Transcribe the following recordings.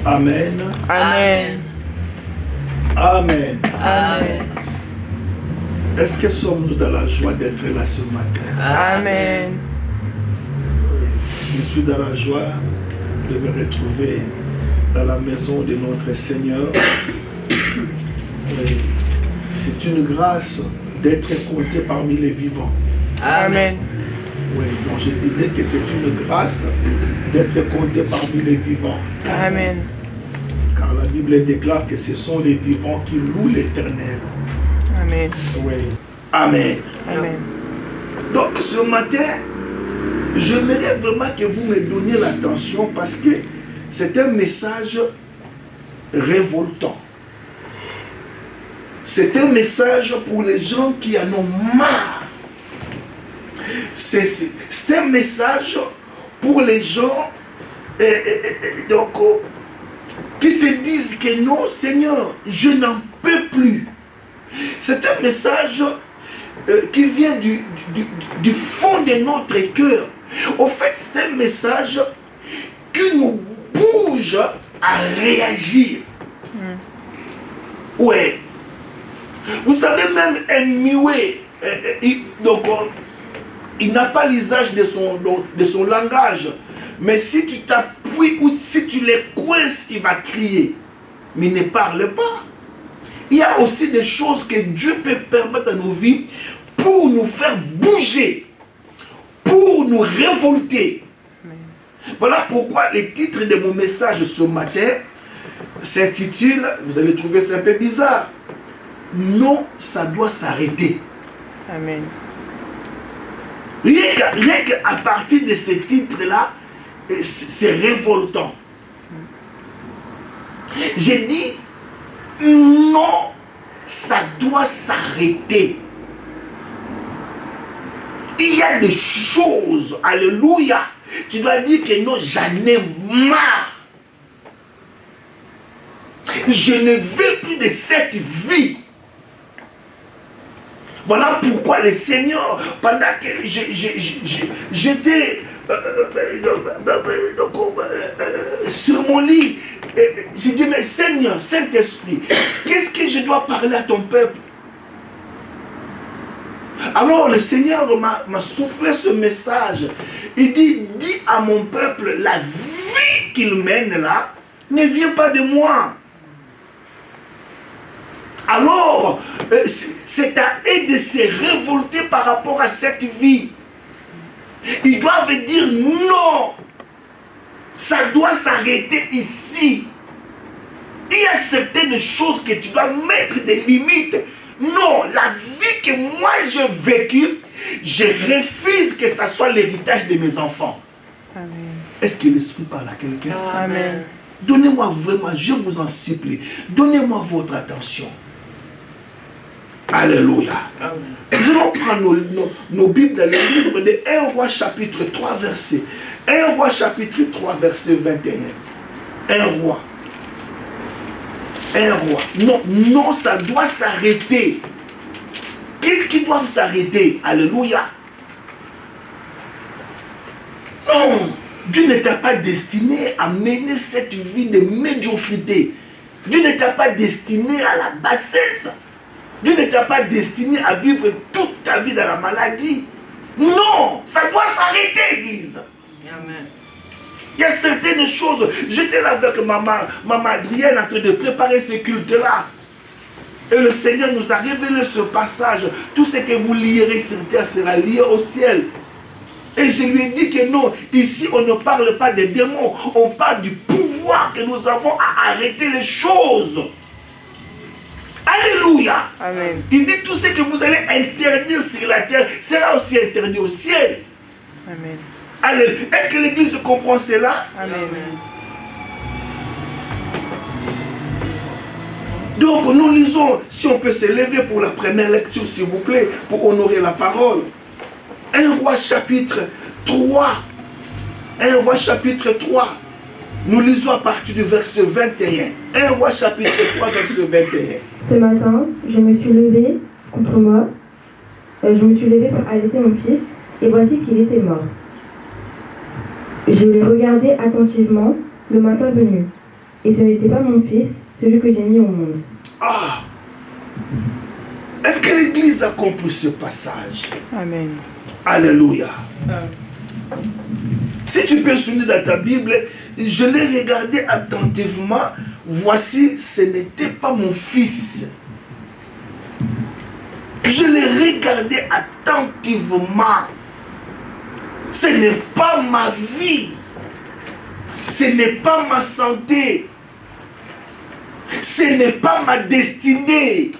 Amen. Amen. Amen. Amen. Est-ce que sommes-nous dans la joie d'être là ce matin? Amen. Je suis dans la joie de me retrouver dans la maison de notre Seigneur. C'est une grâce d'être compté parmi les vivants. Amen. Oui, donc je disais que c'est une grâce d'être compté parmi les vivants. Amen. Car la Bible déclare que ce sont les vivants qui louent l'Éternel. Amen. Oui. Amen. Amen. Donc ce matin, j'aimerais vraiment que vous me donniez l'attention parce que c'est un message révoltant. C'est un message pour les gens qui en ont marre. C'est un message pour les gens qui se disent que non, Seigneur, je n'en peux plus. C'est un message qui vient du fond de notre cœur. Au fait, c'est un message qui nous bouge à réagir. Ouais. Vous savez, même un muet, il n'a pas l'usage de son langage. Mais si tu t'appuies ou si tu les coinces, il va crier. Mais il ne parle pas. Il y a aussi des choses que Dieu peut permettre dans nos vies pour nous faire bouger, pour nous révolter. Voilà pourquoi le titre de mon message ce matin s'intitule, vous allez trouver ça un peu bizarre, non, ça doit s'arrêter. Amen. Rien qu'à partir de ce titre-là, c'est révoltant. J'ai dit, non, ça doit s'arrêter. Il y a des choses, alléluia, tu dois dire que non, j'en ai marre. Je ne veux plus de cette vie. Voilà pourquoi le Seigneur, pendant que j'étais sur mon lit, j'ai dit, mais Seigneur, Saint-Esprit, qu'est-ce que je dois parler à ton peuple? Alors le Seigneur m'a soufflé ce message. Il dit, dis à mon peuple, la vie qu'il mène là ne vient pas de moi. Alors, c'est à eux de se révolter par rapport à cette vie. Ils doivent dire non. Ça doit s'arrêter ici. Il y a certaines choses que tu dois mettre des limites. Non, la vie que moi j'ai vécue, je refuse que ça soit l'héritage de mes enfants. Amen. Est-ce que l'Esprit parle à quelqu'un? Amen. Donnez-moi vraiment, je vous en supplie, donnez-moi votre attention. Alléluia. Nous allons prendre nos Bibles dans le livre de 1 Roi chapitre 3 verset. 1 Roi chapitre 3 verset 21. 1 Roi. 1 Roi. Non, non, ça doit s'arrêter. Qu'est-ce qui doit s'arrêter? Alléluia. Non, Dieu ne t'a pas destiné à mener cette vie de médiocrité. Dieu ne t'a pas destiné à la bassesse. Dieu ne t'a pas destiné à vivre toute ta vie dans la maladie. Non, ça doit s'arrêter, Église. Amen. Il y a certaines choses. J'étais là avec maman Adrienne en train de préparer ce culte-là. Et le Seigneur nous a révélé ce passage. Tout ce que vous lirez sur terre sera lié au ciel. Et je lui ai dit que non, ici on ne parle pas des démons. On parle du pouvoir que nous avons à arrêter les choses. Alléluia. Amen. Il dit tout ce que vous allez interdire sur la terre sera aussi interdit au ciel. Amen. Alléluia. Est-ce que l'Église comprend cela? Amen. Donc nous lisons, si on peut se lever pour la première lecture s'il vous plaît, pour honorer la parole. 1 Roi chapitre 3. 1 Roi chapitre 3. Nous lisons à partir du verset 21. 1 Roi chapitre 3 verset 21. Ce matin, je me suis levée contre moi. Je me suis levée pour allaiter mon fils, et voici qu'il était mort. Je l'ai regardé attentivement le matin venu. Et ce n'était pas mon fils, celui que j'ai mis au monde. Ah! Est-ce que l'Église a compris ce passage? Amen. Alléluia. Si tu peux souligner dans ta Bible, je l'ai regardé attentivement. Voici, ce n'était pas mon fils. Je l'ai regardé attentivement. Ce n'est pas ma vie. Ce n'est pas ma santé. Ce n'est pas ma destinée.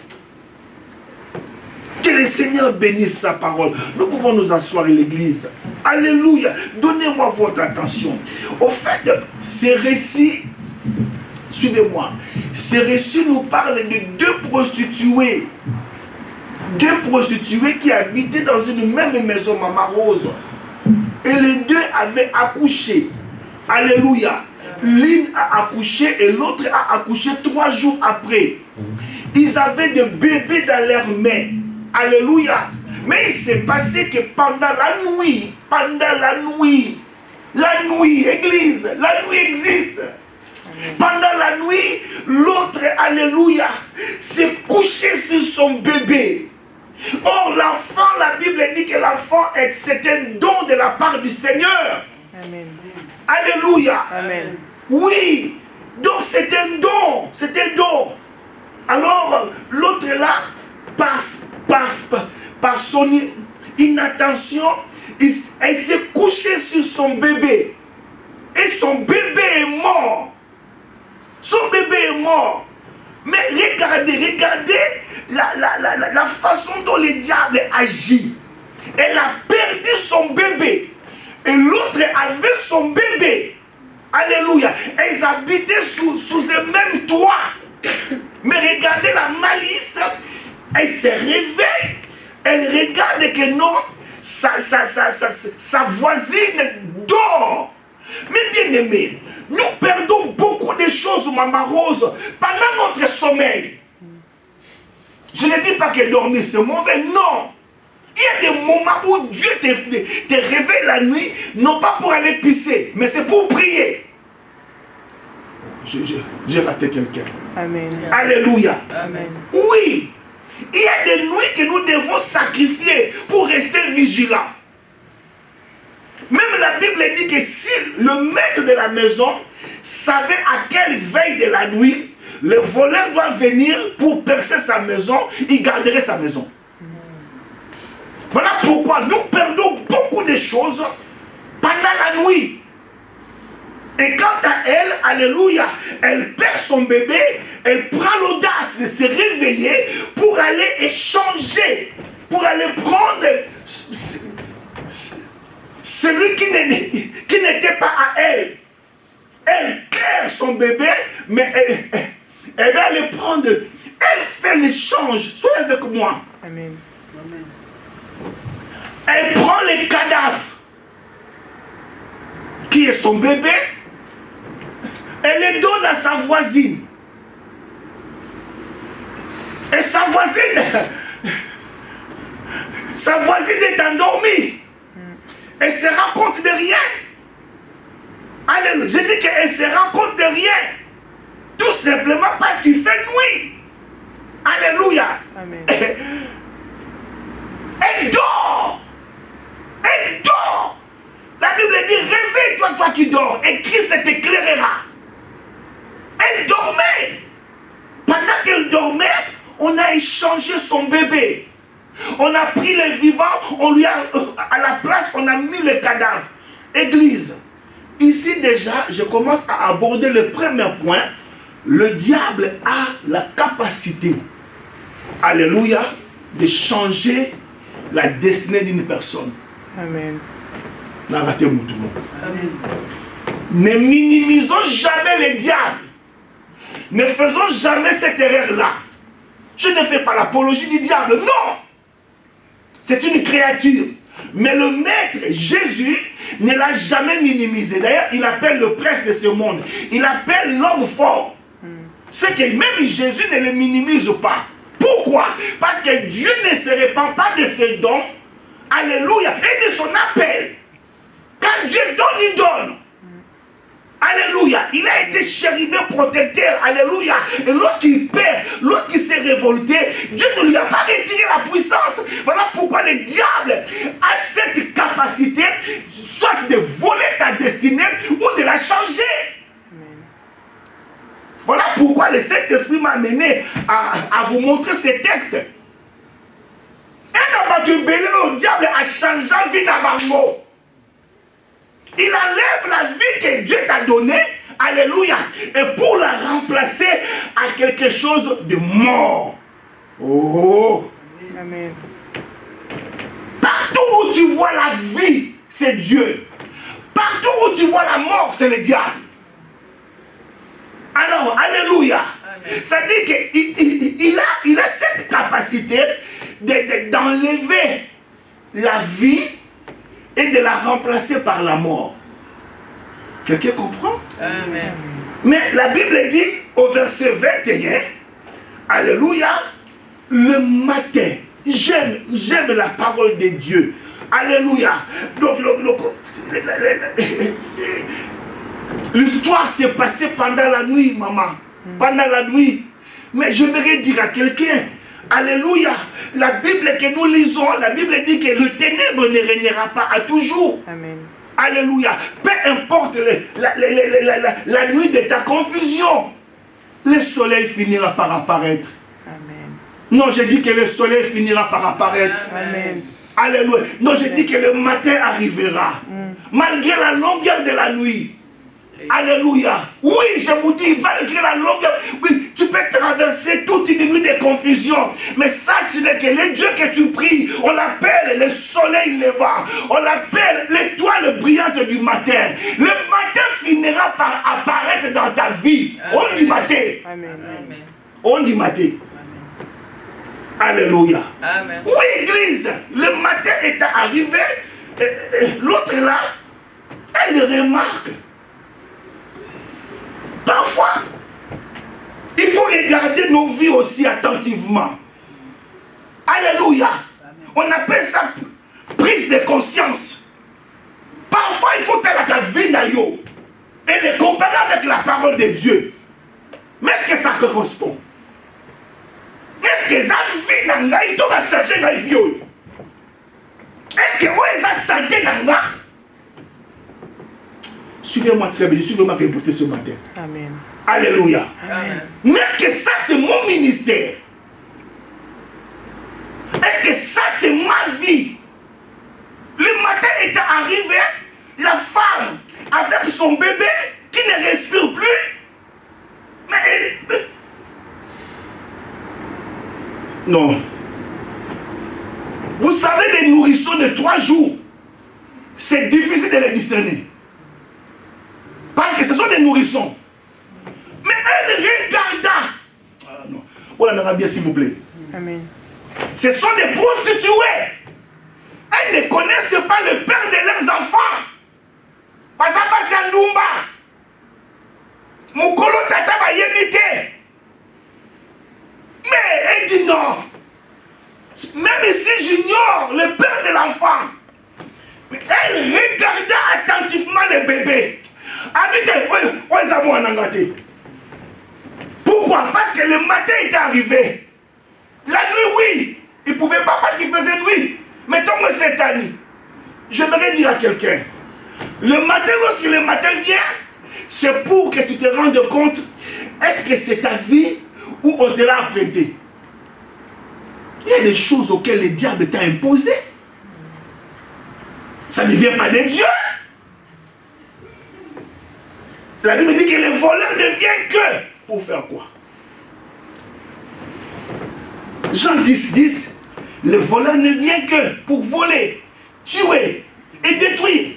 Que le Seigneur bénisse sa parole. Nous pouvons nous asseoir à l'église. Alléluia. Donnez-moi votre attention. Au fait, ces récits, suivez-moi, ces récits nous parlent de deux prostituées. Deux prostituées qui habitaient dans une même maison, Maman Rose. Et les deux avaient accouché. Alléluia. L'une a accouché et l'autre a accouché 3 jours après. Ils avaient des bébés dans leurs mains. Alléluia. Mais il s'est passé que pendant la nuit, église, la nuit existe. Pendant la nuit, l'autre, alléluia, s'est couché sur son bébé. Or, l'enfant, la Bible dit que l'enfant, c'est un don de la part du Seigneur. Amen. Alléluia. Amen. Oui. Donc, c'est un don. C'est un don. Alors, l'autre là, par son inattention, elle s'est couchée sur son bébé. Et son bébé est mort. Son bébé est mort. Mais regardez la façon dont le diable agit. Elle a perdu son bébé. Et l'autre avait son bébé. Alléluia. Elles habitaient sous un même toit. Mais regardez la malice. Elle se réveille. Elle regarde que non, sa voisine dort. Mais bien aimé, nous perdons beaucoup de choses, Maman Rose, pendant notre sommeil. Je ne dis pas que dormir c'est mauvais, non. Il y a des moments où Dieu te réveille la nuit, non pas pour aller pisser, mais c'est pour prier. J'ai raté quelqu'un. Amen. Alléluia. Amen. Oui, il y a des nuits que nous devons sacrifier pour rester vigilants. Même la Bible dit que si le maître de la maison savait à quelle veille de la nuit, le voleur doit venir pour percer sa maison, il garderait sa maison. Voilà pourquoi nous perdons beaucoup de choses pendant la nuit. Et quant à elle, alléluia, elle perd son bébé, elle prend l'audace de se réveiller pour aller échanger, pour aller prendre celui qui n'était pas à elle. Elle perd son bébé, mais elle va aller prendre. Elle fait l'échange. Soyez avec moi. Amen. Elle prend les cadavres, qui est son bébé, elle les donne à sa voisine. Et sa voisine est endormie. Elle se rend compte de rien. Alléluia. Je dis qu'elle se rend compte de rien. Tout simplement parce qu'il fait nuit. Alléluia. Amen. Elle dort. Elle dort. La Bible dit, réveille-toi, toi qui dors, et Christ t'éclairera. Elle dormait. Pendant qu'elle dormait, on a échangé son bébé. On a pris les vivants, on lui a, à la place, on a mis le cadavre. Église, ici déjà, je commence à aborder le premier point. Le diable a la capacité, alléluia, de changer la destinée d'une personne. Amen. Ne minimisons jamais le diable. Ne faisons jamais cette erreur-là. Je ne fais pas l'apologie du diable, non. C'est une créature. Mais le maître, Jésus, ne l'a jamais minimisé. D'ailleurs, il appelle le prince de ce monde. Il appelle l'homme fort. C'est que même Jésus ne le minimise pas. Pourquoi? Parce que Dieu ne se répand pas de ses dons. Alléluia. Et de son appel. Quand Dieu donne, il donne. Alléluia. Il a été chérubin protecteur. Alléluia. Et lorsqu'il perd, lorsqu'il s'est révolté, Dieu ne lui a pas retiré la puissance. Voilà pourquoi le diable a cette capacité, soit de voler ta destinée ou de la changer. Voilà pourquoi le Saint-Esprit m'a amené à vous montrer ces textes. Un abattu belé au diable a changé la vie d'Abango. Il enlève la vie que Dieu t'a donnée, alléluia, et pour la remplacer à quelque chose de mort. Oh! Amen. Partout où tu vois la vie, c'est Dieu. Partout où tu vois la mort, c'est le diable. Alors, alléluia. C'est-à-dire qu'il a cette capacité d'enlever la vie et de la remplacer par la mort. Quelqu'un comprend? Amen. Mais la Bible dit au verset 21, alléluia, le matin, j'aime la parole de Dieu. Alléluia. Donc, l'histoire s'est passée pendant la nuit, maman. Pendant la nuit. Mais j'aimerais dire à quelqu'un, alléluia, la Bible que nous lisons, la Bible dit que le ténèbre ne régnera pas à toujours. Amen. Alléluia. Peu importe la nuit de ta confusion, le soleil finira par apparaître. Amen. Non, je dis que le soleil finira par apparaître. Amen. Alléluia. Non, je dis que le matin arrivera. Malgré la longueur de la nuit. Alléluia. Oui, je vous dis, malgré la longueur, oui, tu peux traverser toute une nuit de confusion. Mais sache-le que le Dieu que tu pries, on l'appelle le soleil levant. On l'appelle l'étoile brillante du matin. Le matin finira par apparaître dans ta vie. Amen. On dit matin. Amen. On dit matin. Alléluia. Amen. Oui, église, le matin est arrivé. L'autre là, elle remarque. Parfois, il faut regarder nos vies aussi attentivement. Alléluia. On appelle ça prise de conscience. Parfois, il faut faire ta vie naïo et les comparer avec la parole de Dieu. Mais est-ce que ça correspond? Est-ce que ça vie n'a pas changé la vie? Est-ce que moi, ça santé n'a pas? Suivez-moi très bien, suivez-moi que ce matin. Amen. Alléluia. Amen. Mais est-ce que ça c'est mon ministère? Est-ce que ça c'est ma vie? Le matin est arrivé, la femme avec son bébé qui ne respire plus. Mais non. Vous savez, les nourrissons de 3 jours, c'est difficile de les discerner. Parce que ce sont des nourrissons. Mais elle regarda. Ah non. Voilà, on bien s'il vous plaît. Amen. Ce sont des prostituées. Elles ne connaissent pas le père de leurs enfants. Parce que c'est Ndumba. Mukolo tata va yémiter. Mais elle dit non. Même si j'ignore le père de l'enfant, elle regarda attentivement le bébé. Pourquoi? Parce que le matin était arrivé. La nuit, oui. Il ne pouvait pas parce qu'il faisait nuit. Mais comme cette année, j'aimerais dire à quelqu'un, le matin, lorsque le matin vient, c'est pour que tu te rendes compte, est-ce que c'est ta vie ou on te l'a apprêté? Il y a des choses auxquelles le diable t'a imposé. Ça ne vient pas de Dieu. La Bible dit que le voleur ne vient que pour faire quoi? Jean 10, 10, le voleur ne vient que pour voler, tuer et détruire.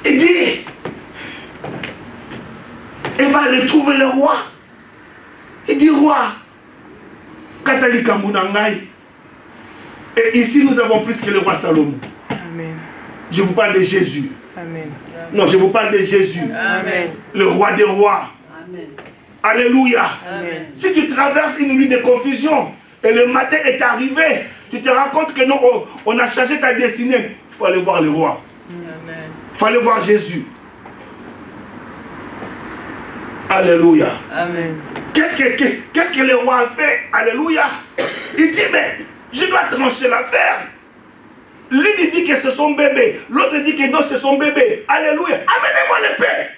Il dit, il va aller trouver le roi. Il dit, roi, Katalika Mounangaï. Et ici, nous avons plus que le roi Salomon. Amen. Je vous parle de Jésus. Amen. Non, je vous parle de Jésus. Amen. Le roi des rois. Amen. Alléluia. Amen. Si tu traverses une nuit de confusion et le matin est arrivé, tu te rends compte que non, on a changé ta destinée. Il faut aller voir le roi. Amen. Il fallait voir Jésus. Alléluia. Amen. Qu'est-ce que le roi a fait? Alléluia. Il dit, mais je dois trancher l'affaire. L'un dit que c'est son bébé, l'autre dit que non, c'est son bébé. Alléluia. Amenez-moi l'épée.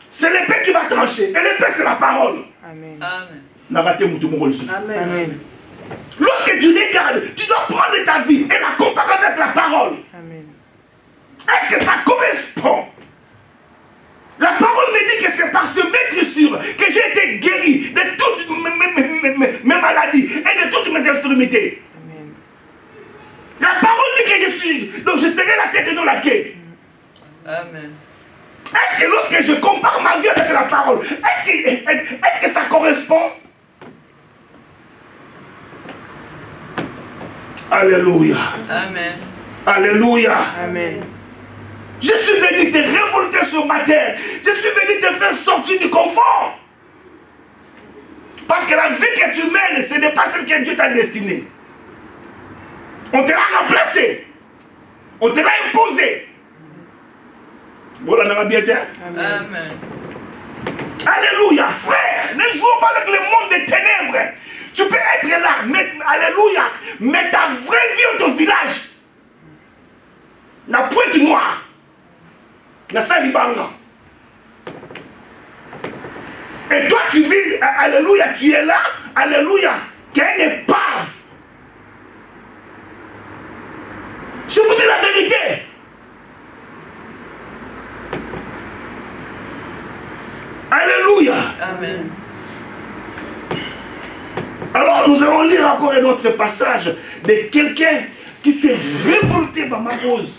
C'est l'épée qui va trancher. Et l'épée, c'est la parole. Amen. Amen. Amen. Lorsque tu regardes, tu dois prendre ta vie et la comparer avec la parole. Amen. Est-ce que ça correspond? La parole me dit que c'est par ce maîtrisure que j'ai été guéri de toutes mes maladies et de toutes mes infirmités. Amen. La parole dit que je suis, donc je serai la tête et non la queue. Amen. Est-ce que lorsque je compare ma vie avec la parole, est-ce que ça correspond? Alléluia. Amen. Alléluia. Amen. Je suis venu te révolter sur ma terre. Je suis venu te faire sortir du confort. Parce que la vie que tu mènes, ce n'est pas celle que Dieu t'a destinée. On te l'a remplacé. On te l'a imposé. Voilà, on a bien dit. Amen. Alléluia, frère. Ne jouons pas avec le monde des ténèbres. Tu peux être là, mais, alléluia, mais ta vraie vie au ton village, la pointe noire, la salibanga. Et toi, tu vis, alléluia, tu es là, alléluia, qu'elle est épave. Je vous dis la vérité. Alléluia. Amen. Alors nous allons lire encore un autre passage de quelqu'un qui s'est révolté par ma cause.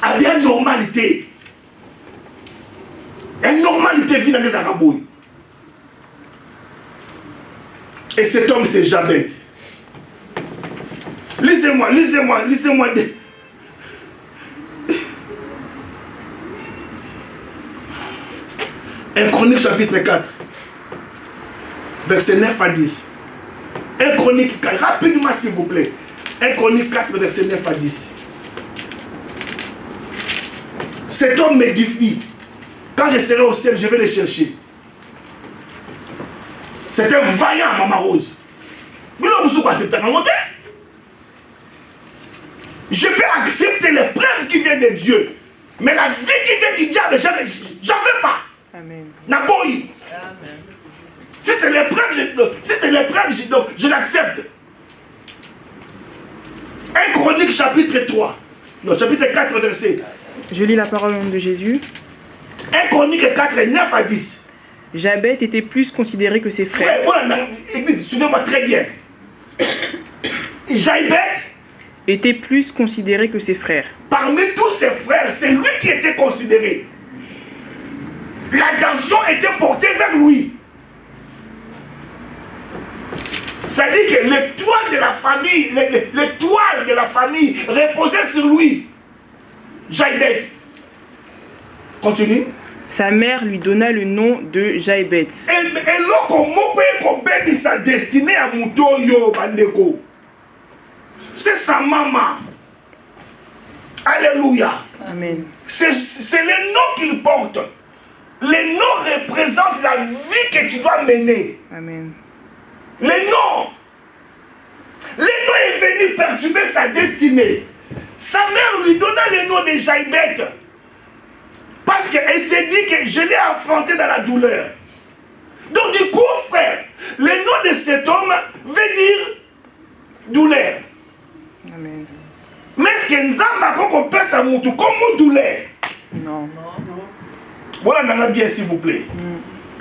À la normalité. Une normalité vit dans les arabouilles. Et cet homme c'est Jabet. Lisez-moi. Un Chronique chapitre 4. Verset 9 à 10. 1 Chronique 4, rapidement s'il vous plaît. 1 Chronique 4, verset 9 à 10. Cet homme m'édifie. Quand je serai au ciel, je vais le chercher. C'est un vaillant, Maman Rose. Je peux accepter les preuves qui viennent de Dieu. Mais la vie qui vient du diable, j'en veux pas. Amen. Naboyi. Amen. Si c'est l'épreuve, je l'accepte. 1 Chronique chapitre 3. Non, chapitre 4, verset. Je lis la parole de Jésus. 1 Chronique 4, 9 à 10. Jabet était plus considéré que ses frères. Frère, moi, l'église, suivez-moi très bien. Jabet Était plus considéré que ses frères. Parmi tous ses frères, c'est lui qui était considéré. L'attention était portée vers lui. C'est-à-dire que l'étoile de la famille, l'étoile de la famille reposait sur lui. Jaïbet. Continue. Sa mère lui donna le nom de Jaïbet. Et l'autre sa destinée à Moutoyo Bandeko. C'est sa maman. Alléluia. Amen. C'est le nom qu'il porte. Le nom représente la vie que tu dois mener. Amen. Le nom est venu perturber sa destinée. Sa mère lui donna le nom de Jaïbet. Parce qu'elle s'est dit que je l'ai affronté dans la douleur. Donc du coup, frère, le nom de cet homme veut dire douleur. Amen. Mais est-ce que Nzamba qu'on peut sa moutou comme douleur? Non. Voilà, on a bien s'il vous plaît.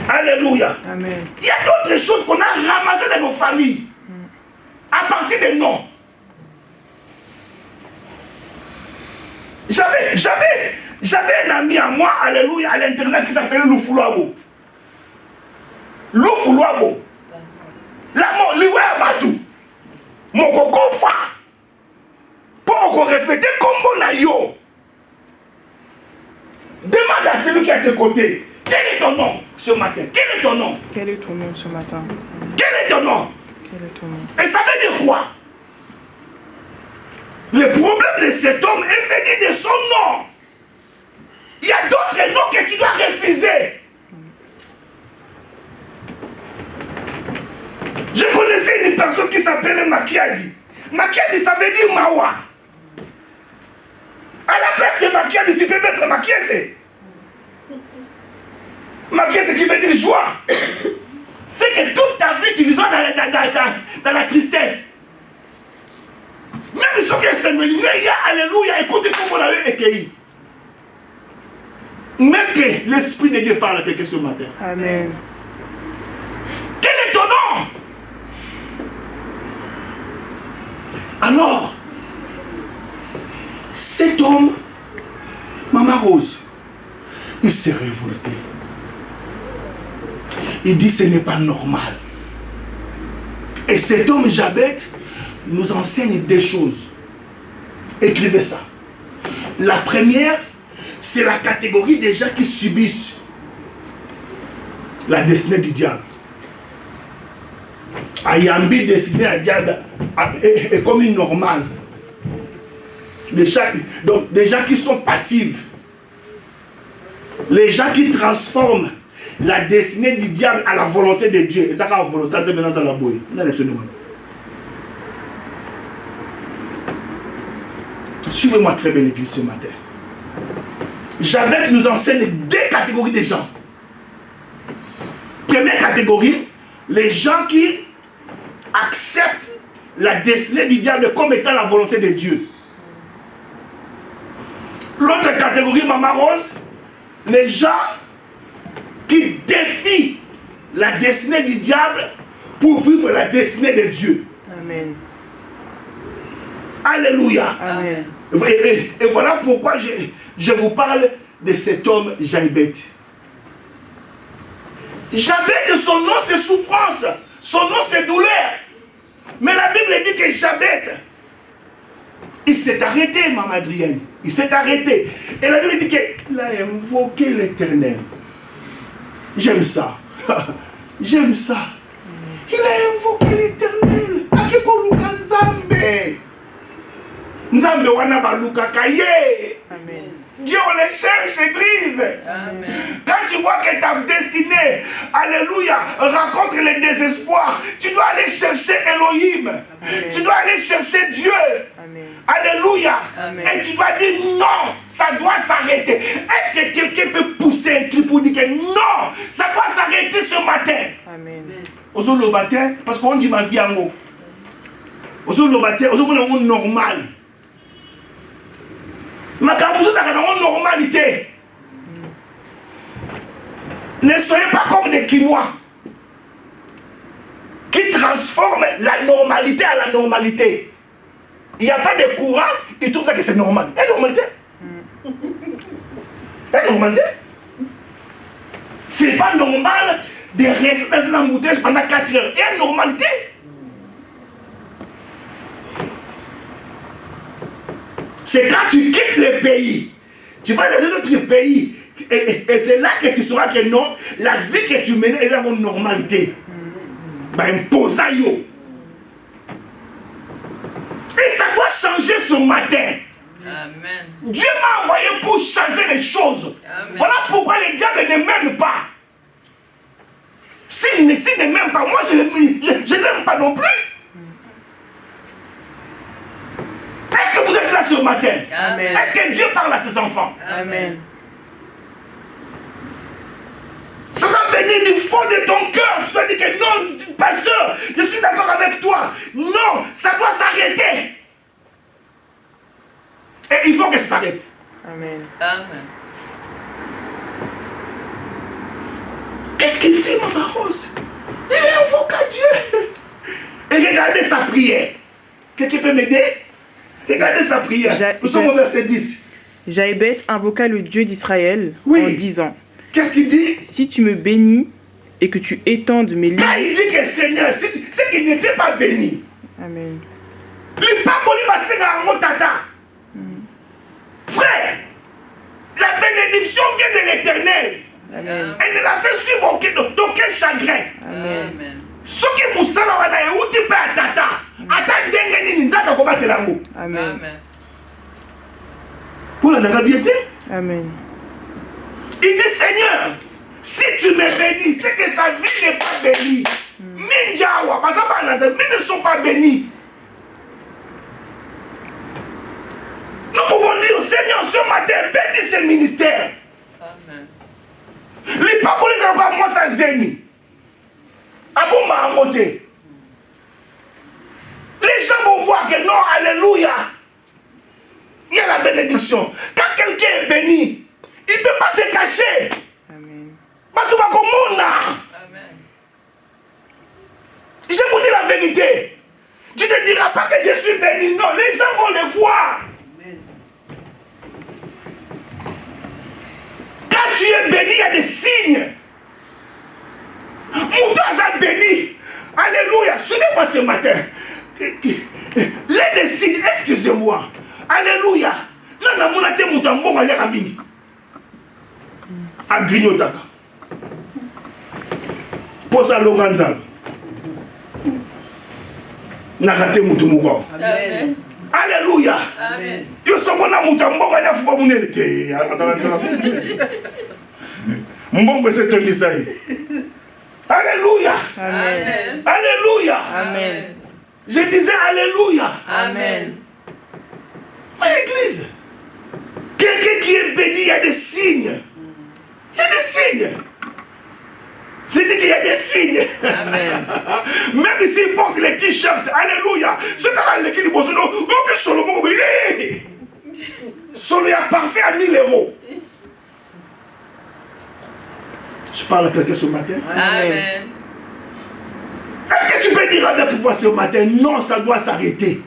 Alléluia. Amen. Il y a d'autres choses qu'on a ramassées dans nos familles. À partir des noms. J'avais un ami à moi, alléluia, à l'internet qui s'appelait Loufoulouabo. Loufoulouabo. La mort, liwe abatu. Mon coco fa. Pour qu'on reflète comme na yo. Demande à celui qui est à tes côtés. Quel est ton nom ce matin? Quel est ton nom? Quel est ton nom ce matin? Quel est ton nom? Quel est ton nom? Et ça veut dire quoi? Le problème de cet homme est venu de son nom. Il y a d'autres noms que tu dois refuser. Je connaissais une personne qui s'appelait Makiadi. Makiadi, ça veut dire Mawa. À la place de Makiadi, tu peux mettre Makiese. Makiese qui veut dire joie. C'est que toute ta vie, tu vivras dans la tristesse. Même ce que c'est mené, alléluia, écoutez comment on a eu écueilli. Mais est-ce que l'Esprit de Dieu parle à quelqu'un ce matin? Amen. Quel est ton nom? Alors, cet homme, Maman Rose, il s'est révolté. Il dit ce n'est pas normal. Et cet homme Jabet nous enseigne des choses. Écrivez ça. La première, c'est la catégorie des gens qui subissent la destinée du diable. Ayambi destiné à diable est comme une normale. Donc des gens qui sont passifs. Les gens qui transforment la destinée du diable à la volonté de Dieu. Et ça, quand la volonté de Dieu, c'est la bouille. Suivez-moi très bien l'église ce matin. Jabet nous enseigne deux catégories de gens. Première catégorie, les gens qui acceptent la destinée du diable comme étant la volonté de Dieu. L'autre catégorie, Maman Rose, les gens qui défient la destinée du diable pour vivre la destinée de Dieu. Amen. Alléluia. Amen. Et voilà pourquoi je vous parle de cet homme Jabet. Jabet, son nom c'est souffrance, son nom c'est douleur. Mais la Bible dit que Jabet, il s'est arrêté, Maman Adrienne. Il s'est arrêté. Et la Bible dit qu'il a invoqué l'Éternel. J'aime ça. J'aime ça. Il a invoqué l'Éternel. Akekoluka Nzambe. Nzambe wana baluka kaye. Amen. Dieu, on les cherche, Église. Amen. Quand tu vois que ta destinée, alléluia, rencontre le désespoir, tu dois aller chercher Elohim. Amen. Tu dois aller chercher Dieu. Amen. Alléluia. Amen. Et tu dois dire non, ça doit s'arrêter. Est-ce que quelqu'un peut pousser un cri pour dire que non, ça doit s'arrêter ce matin? Amen. Aujourd'hui le matin, parce qu'on dit ma vie en haut. Aujourd'hui le matin, aujourd'hui on est normal. Ma cabouzou, ça a une normalité. Ne soyez pas comme des Quinois qui transforment la normalité à la normalité. Il n'y a pas de courant, ils trouvent ça que c'est normal. C'est normalité. C'est normalité. C'est pas normal de rester dans une embouteillage pendant 4 heures. Il y a une normalité. C'est quand tu quittes le pays, tu vas dans un autre pays, et c'est là que tu sauras que non, la vie que tu mènes est une normalité. Imposa yo. Et ça doit changer ce matin. Amen. Dieu m'a envoyé pour changer les choses. Amen. Voilà pourquoi le diable ne m'aime pas. S'il ne m'aime pas, moi je ne l'aime pas non plus. Est-ce que vous êtes là ce matin? Amen. Est-ce que Dieu parle à ses enfants? Amen. Ça va venir du fond de ton cœur. Tu dois dire que non, pasteur, je suis d'accord avec toi. Non, ça doit s'arrêter. Et il faut que ça s'arrête. Amen. Amen. Qu'est-ce qu'il fait, Maman Rose? Il invoque à Dieu. Et regardez sa prière. Quelqu'un peut m'aider? Regardez sa prière. Nous sommes au verset 10. Jabet invoqua le Dieu d'Israël en disant: Qu'est-ce qu'il dit? Si tu me bénis et que tu étendes mes Quand limites. il dit que Seigneur, c'est qu'il n'était pas béni. Amen. Le pas boli basera en tata. Frère, la bénédiction vient de l'Éternel. Amen. Elle ne l'a fait suivre d'aucun chagrin. Amen. Ce qui vous sala wana euti pe atata. Ata ndenge nini nzaka kobatela ngo. Amen. Amen. Pour la bien. Amen. Il dit, Seigneur, si tu me bénis, c'est que sa vie n'est pas bénie. Mingawa, parce que ils ne sont pas bénis. Nous pouvons dire, Seigneur, ce matin, bénis ce ministère. Amen. Les papos, les pas moi, ça zémi. Abouma à monter. Les gens vont voir que non, alléluia. Il y a la bénédiction. Quand quelqu'un est béni, il ne peut pas se cacher. Amen. Amen. Je vous dis la vérité. Tu ne diras pas que je suis béni. Non, les gens vont le voir. Amen. Quand tu es béni, il y a des signes. Moutaza béni. Alléluia. Suivez-moi ce matin. Les des signes, excusez-moi. Alléluia. Nana monate mutambo ngaliaka mingi. Agrignotaka. Posa longanzalo. Nakate mutu mukwa. Amen. Alléluia. Amen. Yo somona mutambo nganya fuko munene te. Atala tsala. Mbombe se tondisa yi. Alléluia. Amen. Alléluia. Amen. Je disais alléluia. Amen. À l'église, quelqu'un qui est béni, il y a des signes. Il y a des signes. Je dis qu'il y a des signes. Amen. Même s'il porte les t-shirts, alléluia. Ce qui est l'équipe de Bozono, on solo Solo est parfait à 1000 €. Je parle à quelqu'un ce matin. Amen. Est-ce que tu peux dire avec moi ce matin, non, ça doit s'arrêter.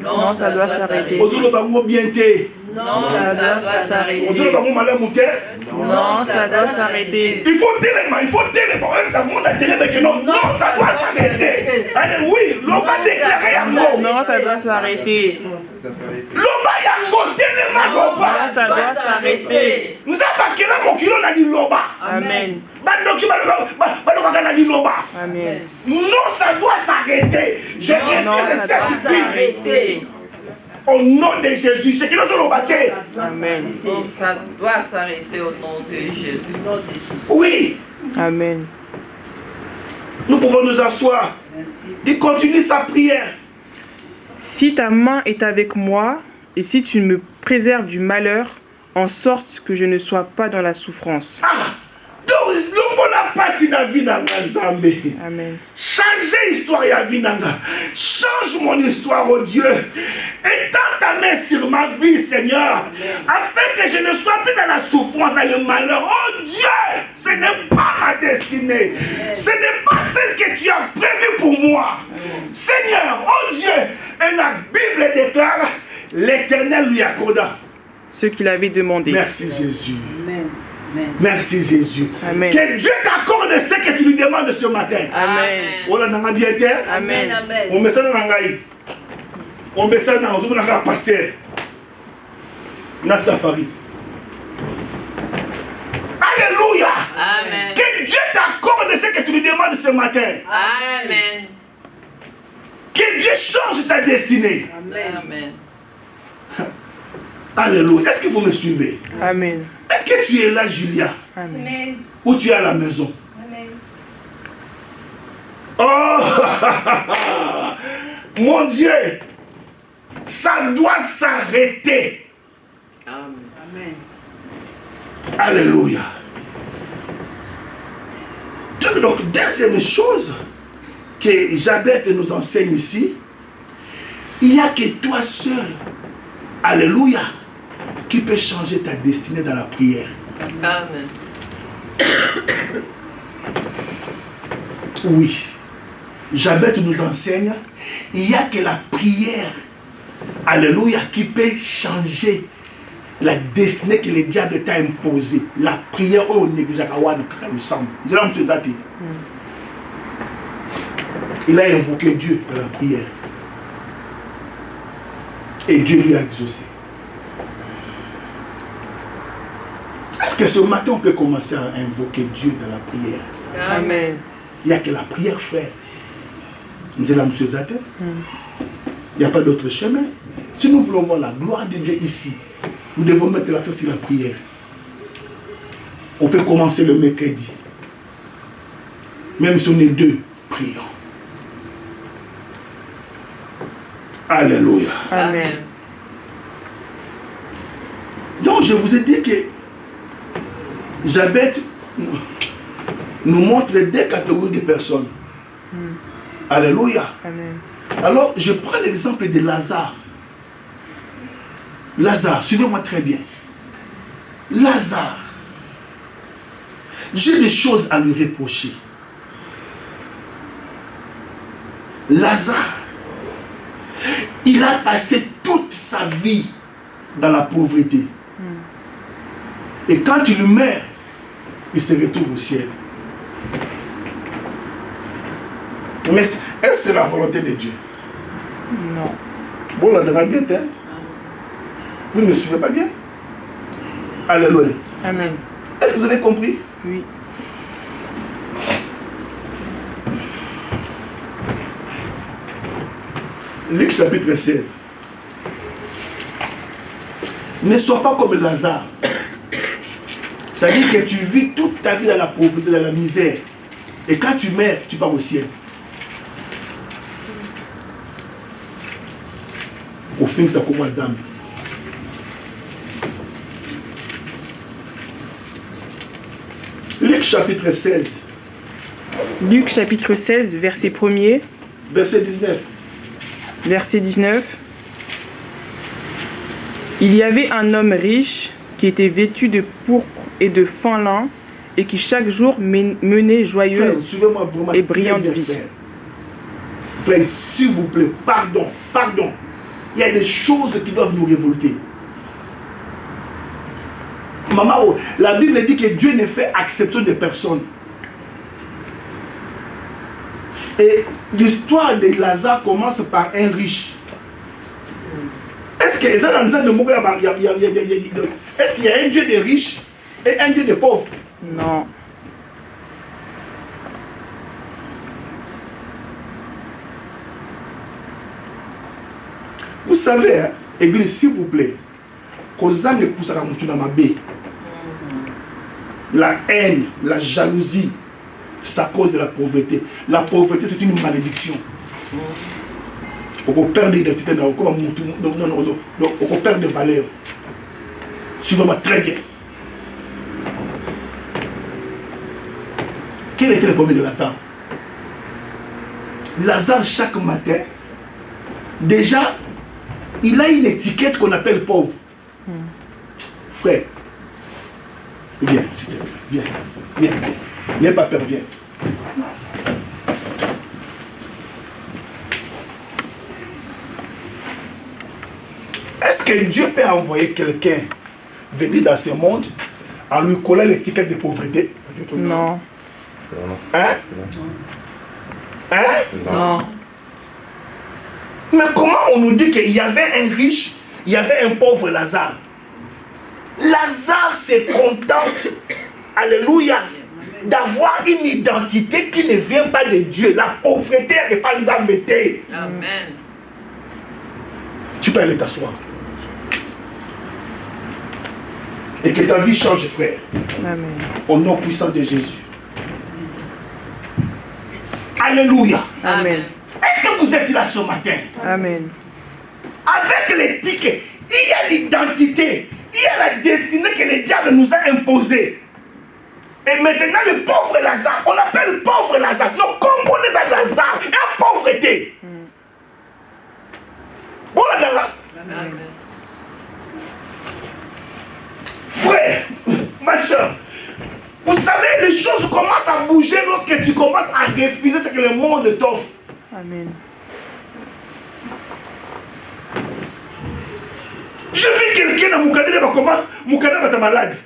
Non, ça doit s'arrêter. Ozolo bango bien te. Non, ça doit s'arrêter. Ozolo bango malamu te. Non, ça doit s'arrêter. Il faut tellement. Ça monte à dire que non, ça doit s'arrêter. Allez, oui, l'homme a déclaré à moi. Non, ça doit s'arrêter. Loba yango tellement Non, loba. ça doit s'arrêter. Nous avons bakela mokilo na di loba. Amen. Bandoki baloka na di loba. Amen. Non, ça doit s'arrêter. Je Non, refuse ça doit cette vie. s'arrêter. Au nom de Jésus. C'est qui nous ont battu. Amen. Oh, ça doit s'arrêter au nom de Jésus. Oui. Amen. Nous pouvons nous asseoir. Il continue sa prière. Si ta main est avec moi, et si tu me préserves du malheur, en sorte que je ne sois pas dans la souffrance. Ah, donc l'homme n'a pas si la vie dans Nzambe. Amen. Changer l'histoire ya vie nanga. Change mon histoire, oh Dieu. Étends ta main sur ma vie, Seigneur, afin que je ne sois plus dans la souffrance, dans le malheur. Oh Dieu, ce n'est pas ma destinée. Ce n'est pas celle que tu as prévue pour moi. Seigneur, oh Dieu, et la Bible déclare, l'Éternel lui accorda Ce qu'il avait demandé. Merci Jésus. Amen. Merci Jésus. Amen. Que Dieu t'accorde ce que tu lui demandes ce matin. Amen. On a bien été. Amen. On met ça dans l'angaï. On met ça dans le pasteur. Na safari. Alléluia. Amen. Que Dieu t'accorde ce que tu lui demandes ce matin. Amen. Que Dieu change ta destinée. Amen. Alléluia. Est-ce que vous me suivez? Amen. Est-ce que tu es là, Julia? Amen. Ou tu es à la maison? Amen. Oh, mon Dieu, ça doit s'arrêter. Amen. Alléluia. Donc, deuxième chose que Jabet nous enseigne ici, il n'y a que toi seul, alléluia, qui peut changer ta destinée dans la prière. Amen. Oui. Jabet nous enseigne, il n'y a que la prière, alléluia, qui peut changer la destinée que le diable t'a imposée. La prière, on néglige nous sommes. Il a invoqué Dieu dans la prière. Et Dieu lui a exaucé. Est-ce que ce matin on peut commencer à invoquer Dieu dans la prière? Amen. Il n'y a que la prière, frère. Il n'y a pas d'autre chemin. Si nous voulons voir la gloire de Dieu ici, nous devons mettre l'accent sur la prière. On peut commencer le mercredi. Même si on est deux, prions. Alléluia. Amen. Donc je vous ai dit que Jabez nous montre deux catégories de personnes. Alléluia. Amen. Alors je prends l'exemple de Lazare. Lazare, suivez-moi très bien. Lazare, j'ai des choses à lui reprocher. Lazare, il a passé toute sa vie dans la pauvreté. Et quand il meurt, il se retrouve au ciel. Mais est-ce que c'est la volonté de Dieu? Non. Bon, là, devant bien, hein? Vous ne me suivez pas bien? Alléluia. Amen. Est-ce que vous avez compris? Oui. Luc chapitre 16. Ne sois pas comme Lazare. C'est-à-dire que tu vis toute ta vie dans la pauvreté, dans la misère. Et quand tu meurs, tu pars au ciel. Au fin, ça commence à Zambie. Luc chapitre 16. Luc chapitre 16, verset 1er, Verset 19. verset 19. Il y avait un homme riche qui était vêtu de pourpre et de fin lin et qui chaque jour menait Frère, joyeuse suivez-moi vraiment et brillante très bien, vie. frère. Frère, s'il vous plaît, pardon. Il y a des choses qui doivent nous révolter. Maman, la Bible dit que Dieu ne fait exception de personne. Et l'histoire de Lazare commence par un riche. Est-ce qu'il y a un Dieu des riches et un Dieu des pauvres? Non. Vous savez, hein, Église, s'il vous plaît, qu'aux âmes poussent à monter dans ma baie. La haine, la jalousie, c'est à cause de la pauvreté. La pauvreté, c'est une malédiction. On perd d'identité, on perd de valeur. Suivez-moi très bien. Quel était le problème de Lazare? Lazare, chaque matin, déjà, il a une étiquette qu'on appelle pauvre. Frère, viens, s'il te plaît, viens. N'aie pas peur, viens. Est-ce que Dieu peut envoyer quelqu'un venir dans ce monde en lui collant l'étiquette de pauvreté? Non. Hein? Hein? Non. Mais comment on nous dit qu'il y avait un riche, il y avait un pauvre Lazare? Lazare se contente, alléluia, d'avoir une identité qui ne vient pas de Dieu. La pauvreté n'est pas nous embêter. Amen. Tu peux aller t'asseoir. Et que ta vie change, frère. Amen. Au nom puissant de Jésus. Alléluia. Amen. Est-ce que vous êtes là ce matin? Amen. Avec l'éthique, il y a l'identité, il y a la destinée que le diable nous a imposée. Et maintenant, le pauvre Lazare, on appelle le pauvre Lazare. Non, comme on est à Lazare, et à pauvreté. Bon, là. Amen. Frère, ma soeur, vous savez, les choses commencent à bouger lorsque tu commences à refuser ce que le monde t'offre. Amen. Je vis quelqu'un dans mon cadre, comment mon cadre est malade.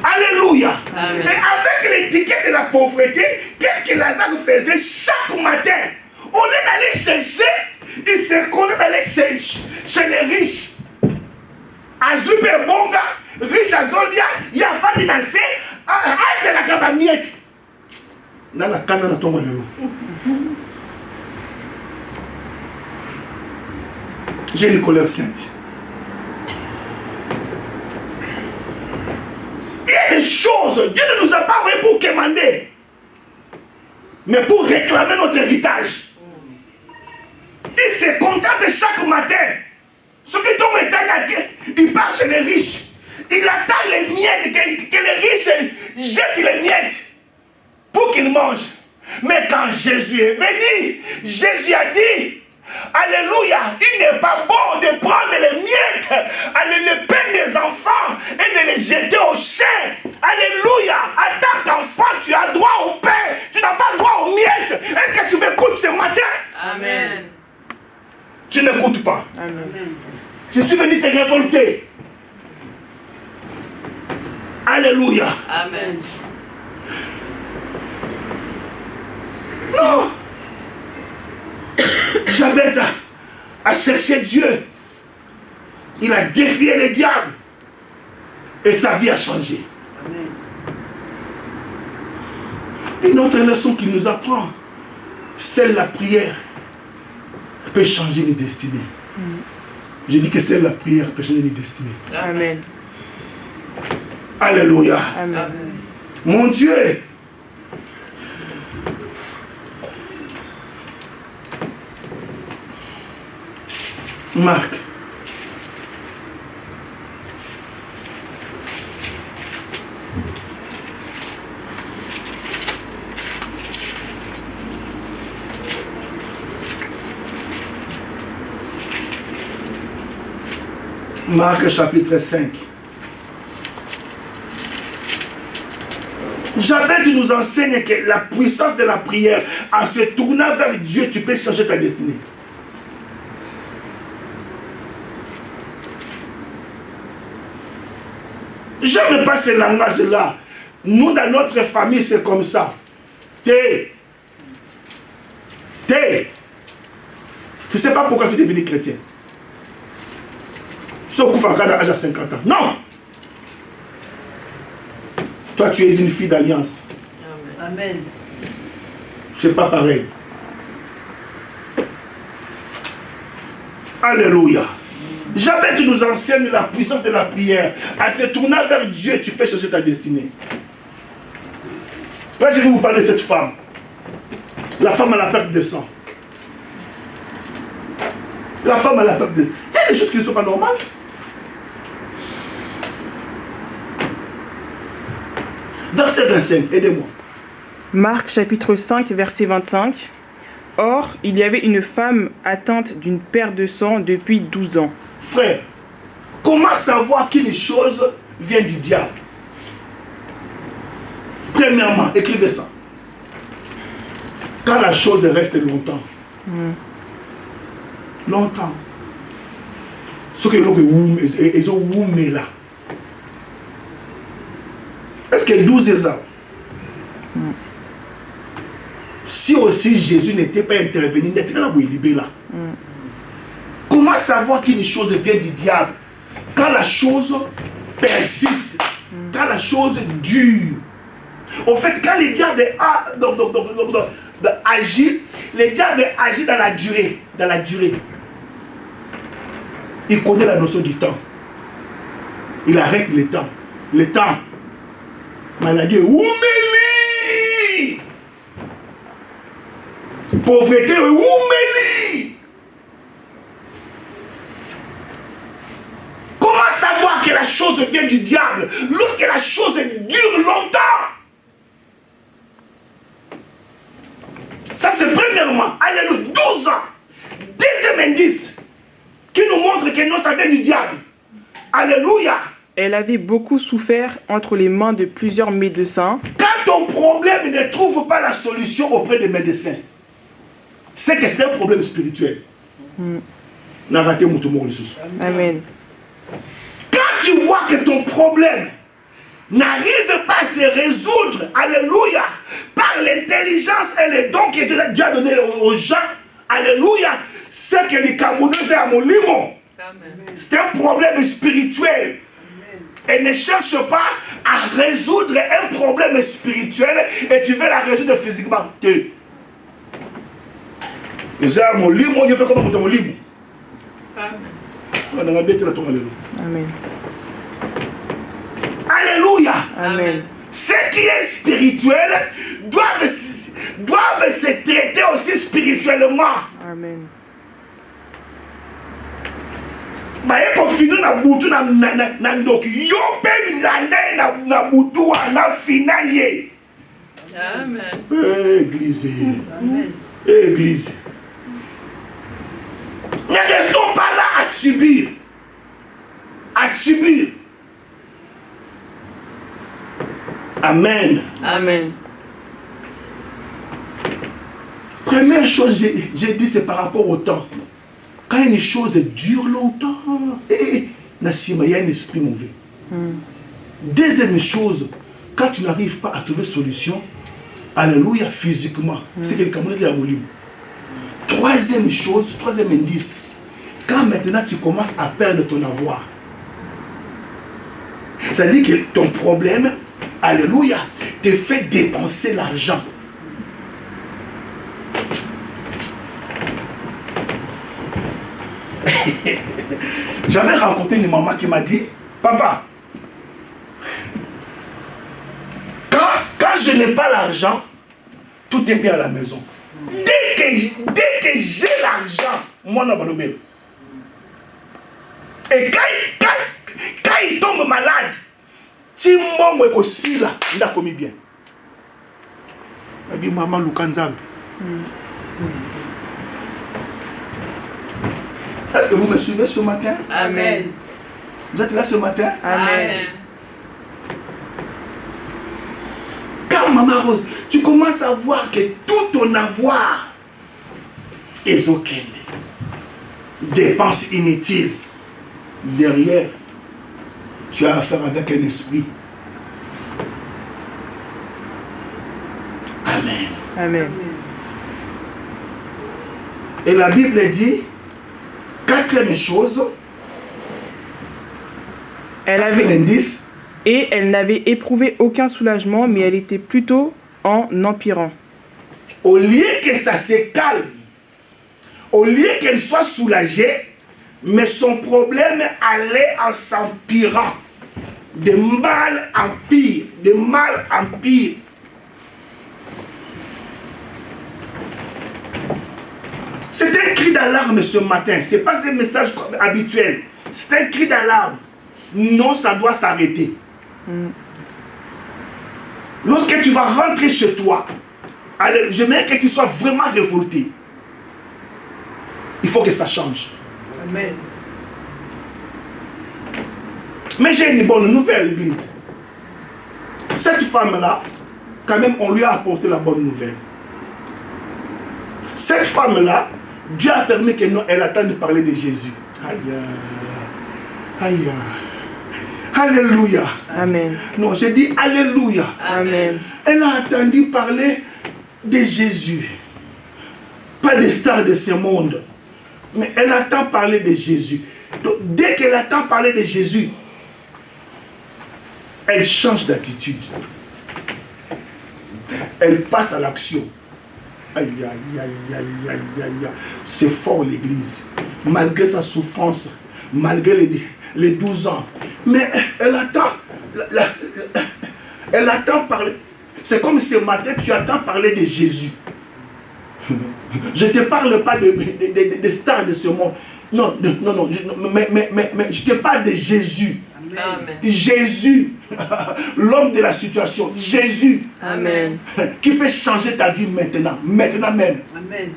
Alléluia. Amen. Et avec l'étiquette de la pauvreté, qu'est-ce que Lazare faisait chaque matin? On est allé chercher, il se connaît d'aller chercher chez les riches. À Zuberbonga, riche à Zoldia, il y a Fadi Nassé, à la Gabamiette. Dans la canne, on a tombé de l'eau. J'ai une colère sainte. Il y a des choses, Dieu ne nous a pas envoyés pour commander, mais pour réclamer notre héritage. Il se contente chaque matin. Ce que ton état, il part chez les riches. Il attend les miettes, que les riches jettent les miettes pour qu'ils mangent. Mais quand Jésus est venu, Jésus a dit, alléluia, il n'est pas bon de prendre les miettes, le pain des enfants et de les jeter aux chiens. Alléluia, en tant qu'enfant, tu as droit au pain, tu n'as pas droit aux miettes. Est-ce que tu m'écoutes ce matin? Amen. Tu n'écoutes pas. Amen. Je suis venu te révolter. Alléluia. Amen. Non. Jabez a cherché Dieu. Il a défié le diable. Et sa vie a changé. Amen. Une autre leçon qu'il nous apprend, c'est la prière peut changer nos destinées. Je dis que c'est la prière peut changer nos destinées. Amen. Alléluia. Amen. Amen. Mon Dieu. Marc. Marc chapitre 5. Jabez nous enseigne que la puissance de la prière, en se tournant vers Dieu, tu peux changer ta destinée. J'aime pas ce langage-là. Nous, dans notre famille, c'est comme ça. Tu ne sais pas pourquoi tu es devenu chrétien. Sauf qu'à l'âge à 50 ans. Non! Toi, tu es une fille d'alliance. Amen. C'est pas pareil. Alléluia. Jamais tu nous enseignes la puissance de la prière. En se tournant vers Dieu, tu peux changer ta destinée. Là, je vais vous parler de cette femme. La femme à la perte de sang. La femme à la perte de sang. Il y a des choses qui ne sont pas normales. Verset 25, aidez-moi. Marc chapitre 5, verset 25. Or, il y avait une femme atteinte d'une perte de sang depuis 12 ans. Frère, comment savoir qu'une chose vient du diable? Premièrement, écrivez ça. Quand la chose reste longtemps. Longtemps. Ce que ils ont là. Est-ce que 12 ans? Si aussi Jésus n'était pas intervenu, il n'était pas là. Comment savoir qu'une chose vient du diable? Quand la chose persiste, quand la chose dure. Au fait, quand le diable agit, le diable agit dans la durée. Dans la durée. Il connaît la notion du temps. Il arrête le temps. Le temps. Maladie, oumeli. Pauvreté, oumeli. Comment savoir que la chose vient du diable lorsque la chose dure longtemps? Ça c'est premièrement, alléluia, 12 ans. Deuxième indice qui nous montre que non, ça vient du diable. Alléluia. Elle avait beaucoup souffert entre les mains de plusieurs médecins. Quand ton problème ne trouve pas la solution auprès des médecins, c'est que c'est un problème spirituel. Amen. Quand tu vois que ton problème n'arrive pas à se résoudre, alléluia, par l'intelligence et les dons que Dieu a donné aux gens, alléluia, c'est que les Camerounais à mon limon. C'est un problème spirituel. Et ne cherche pas à résoudre un problème spirituel et tu veux la résoudre physiquement. Amen. Alléluia. Amen. Ce qui est spirituel doivent se traiter aussi spirituellement. Amen. Baye ko finu na butu na ndoki yo pe milanda na butu na fina ye. Amen. Église. Amen. Église. Ne restons pas là à subir. À subir. Amen. Amen. Première chose, j'ai dit, c'est par rapport au temps. Quand une chose dure longtemps, Nassima, il y a un esprit mauvais. Deuxième chose, quand tu n'arrives pas à trouver solution, alléluia, physiquement, c'est quelqu'un qui a voulu. Troisième chose, troisième indice, quand maintenant tu commences à perdre ton avoir, ça dit que ton problème, alléluia, te fait dépenser l'argent. J'avais rencontré une maman qui m'a dit, papa, quand je n'ai pas l'argent, tout est bien à la maison. Dès que j'ai l'argent, moi, je ne vais pas. Et quand il tombe malade, si moi, je suis là, il a commis bien. Elle dit, maman, Lukanzab. Est-ce que vous me suivez ce matin? Amen. Vous êtes là ce matin? Amen. Quand maman Rose, tu commences à voir que tout ton avoir est aucun. Dépenses inutiles. Derrière, tu as affaire avec un esprit. Amen. Amen. Et la Bible dit, quatrième chose, quatrième indice, et elle n'avait éprouvé aucun soulagement, mais elle était plutôt en empirant. au lieu que ça se calme, au lieu qu'elle soit soulagée, mais son problème allait en s'empirant. De mal en pire, de mal en pire. C'est un cri d'alarme ce matin. Ce n'est pas un message habituel. C'est un cri d'alarme. Non, ça doit s'arrêter. Lorsque tu vas rentrer chez toi, j'aimerais que tu sois vraiment révolté. Il faut que ça change. Amen. Mais j'ai une bonne nouvelle, l'église. Cette femme-là, quand même, on lui a apporté la bonne nouvelle. Cette femme-là, Dieu a permis qu'elle attende de parler de Jésus. Aïe, aïe, alléluia. Amen. Non, j'ai dit alléluia. Amen. Elle a entendu parler de Jésus. Pas des stars de ce monde. Mais elle entend parler de Jésus. Donc, dès qu'elle entend parler de Jésus, elle change d'attitude. Elle passe à l'action. Aïe, aïe, aïe, aïe, aïe, aïe. C'est fort l'église. Malgré sa souffrance, malgré les 12 ans. Mais elle attend. Elle attend parler. C'est comme ce matin, tu attends parler de Jésus. Je ne te parle pas des stars de ce monde. Non, non, non. Mais je te parle de Jésus. Amen. Jésus, l'homme de la situation. Jésus, Amen. qui peut changer ta vie maintenant. Maintenant même. Amen.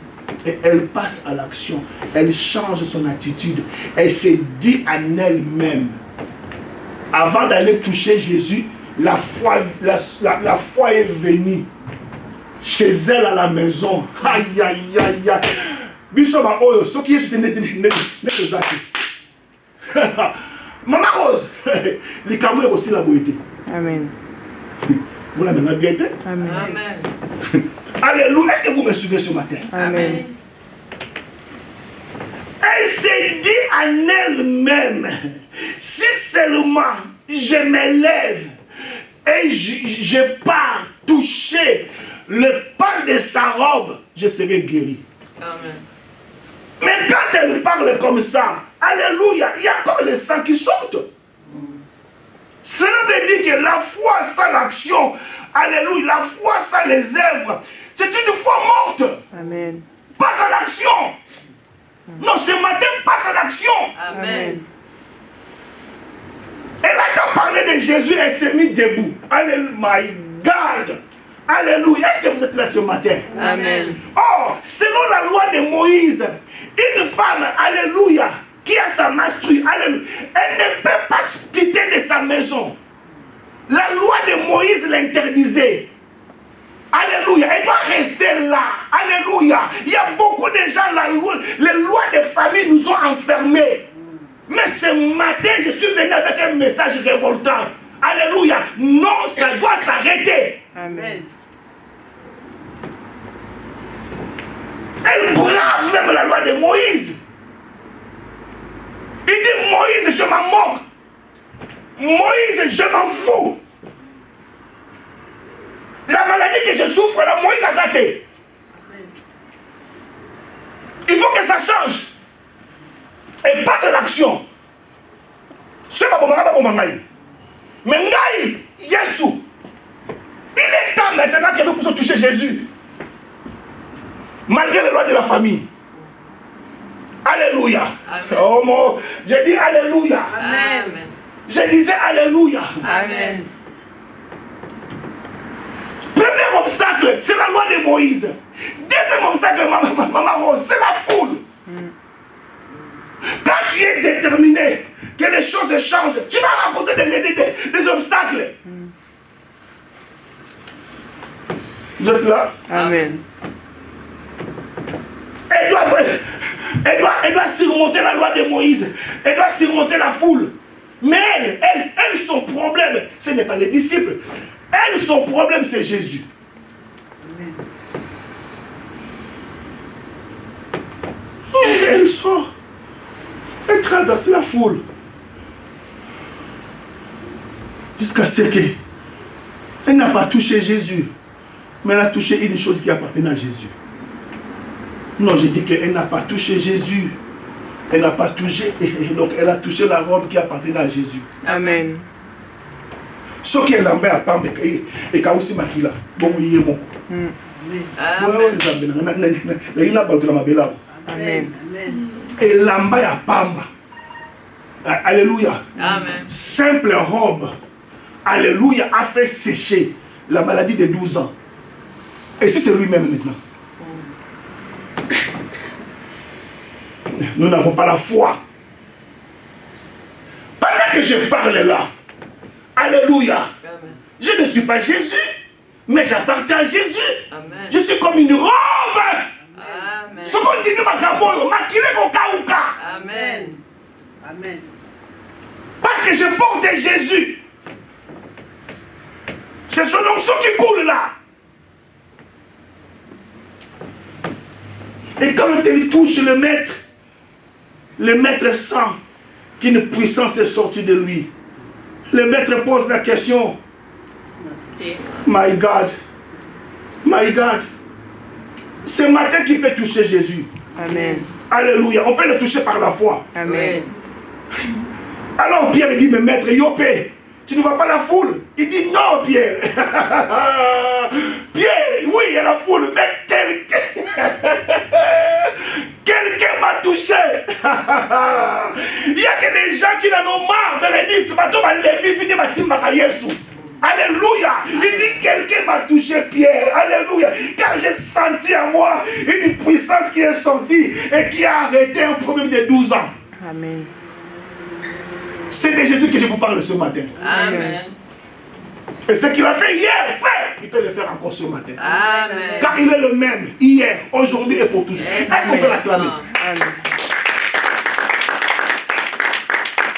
Et elle passe à l'action. Elle change son attitude. Elle se dit en elle-même. Avant d'aller toucher Jésus, la foi est venue chez elle à la maison. Aïe, aïe, aïe, aïe. Bisoma Oyo, ce qui est juste Maman Rose, les camerounais aussi la beauté. Amen. Vous l'avez bien été? Amen. Amen. Alléluia. Est-ce que vous me suivez ce matin? Amen. Elle s'est dit en elle-même, si seulement je me et je pars toucher le pan de sa robe, je serai guéri. Amen. Mais quand elle parle comme ça, alléluia, il y a encore le sang qui sortent. Cela veut dire que la foi sans l'action, alléluia, la foi sans les œuvres, c'est une foi morte. Amen. Pas à l'action. Non, ce matin, pas à l'action. Amen. Elle a parlé de Jésus et s'est mis debout. Alléluia, my God. Alléluia. Est-ce que vous êtes là ce matin? Amen. Oh, selon la loi de Moïse, une femme, alléluia, qui a sa menstrue, alléluia, elle ne peut pas se quitter de sa maison. La loi de Moïse l'interdisait. Alléluia, elle doit rester là. Alléluia. Il y a beaucoup de gens, les lois de famille nous ont enfermés. Mais ce matin, je suis venu avec un message révoltant. Alléluia. Non, ça doit s'arrêter. Amen. Elle brave même la loi de Moïse. Il dit, Moïse, je m'en moque. Moïse, je m'en fous. La maladie que je souffre, là, Moïse a saté. Il faut que ça change. Et passe à l'action. C'est pas bon, mais Ngaï, Yesu. Il est temps maintenant que nous puissions toucher Jésus. Malgré les lois de la famille. Alléluia. Amen. Oh mon, j'ai dit Alléluia. Amen. Je disais Alléluia. Amen. Premier obstacle, c'est la loi de Moïse. Deuxième obstacle, Maman Rose, c'est la foule. Quand tu es déterminé que les choses changent, tu vas rencontrer des obstacles. Vous êtes là? Amen. Elle doit surmonter la loi de Moïse. Elle doit surmonter la foule. Mais elle, son problème, ce n'est pas les disciples. Elle, son problème, c'est Jésus. Et elle sort. Elle traverse la foule. Jusqu'à ce qu'elle n'a pas touché Jésus. Mais elle a touché une chose qui appartenait à Jésus. Non, je dis qu'elle n'a pas touché Jésus. Elle n'a pas touché, donc elle a touché la robe qui appartenait à Jésus. Amen. Ce qui est lambé à Pambe et Kaousi Makila. Bon, il est mon. Amen. Et lambé à Pamba. Alléluia. Amen. Simple robe. Alléluia, a fait sécher la maladie de 12 ans. Et si c'est lui-même maintenant. Nous n'avons pas la foi. Pendant que je parle là, alléluia, Amen. je ne suis pas Jésus, mais j'appartiens à Jésus. Amen. Je suis comme une robe. Amen. Ce qu'on dit, nous m'accaboyons, maquillé au kaouka. Amen. Amen. Parce que je porte Jésus. C'est son onction qui coule là. Et quand il touche le maître sent qu'une puissance est sortie de lui. Le maître pose la question. My God. My God. Ce matin qui peut toucher Jésus. Amen. Alléluia. On peut le toucher par la foi. Amen. Alors Pierre dit, mais maître, Yopé, tu ne vois pas la foule? Il dit, non Pierre. Pierre, oui, il y a la foule, mais quelqu'un m'a touché. Il y a que des gens qui en ont marre. Alléluia. Il dit, quelqu'un m'a touché, Pierre. Alléluia. Car j'ai senti en moi une puissance qui est sortie et qui a arrêté un problème de 12 ans. Amen. C'est de Jésus que je vous parle ce matin. Amen. Et ce qu'il a fait hier, frère, il peut le faire encore ce matin. Amen. Car il est le même, hier, aujourd'hui et pour toujours. Est-ce qu'on peut l'acclamer? Amen.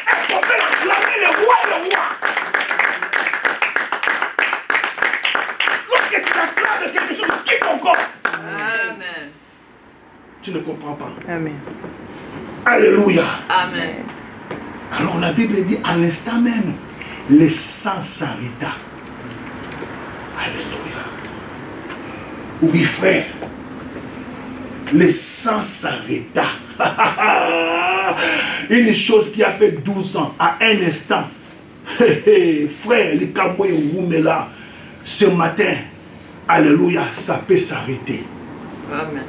Est-ce qu'on peut l'acclamer, le roi? Lorsque tu l'acclames quelque chose, quitte ton corps. Amen. Tu ne comprends pas. Amen. Alléluia. Amen. Alors la Bible dit, à l'instant même, le sang s'arrêta. Alléluia. Oui, frère. Le sang s'arrêta. Une chose qui a fait 12 ans, à un instant. Frère, le Camboy là, ce matin, alléluia, ça peut s'arrêter. Amen.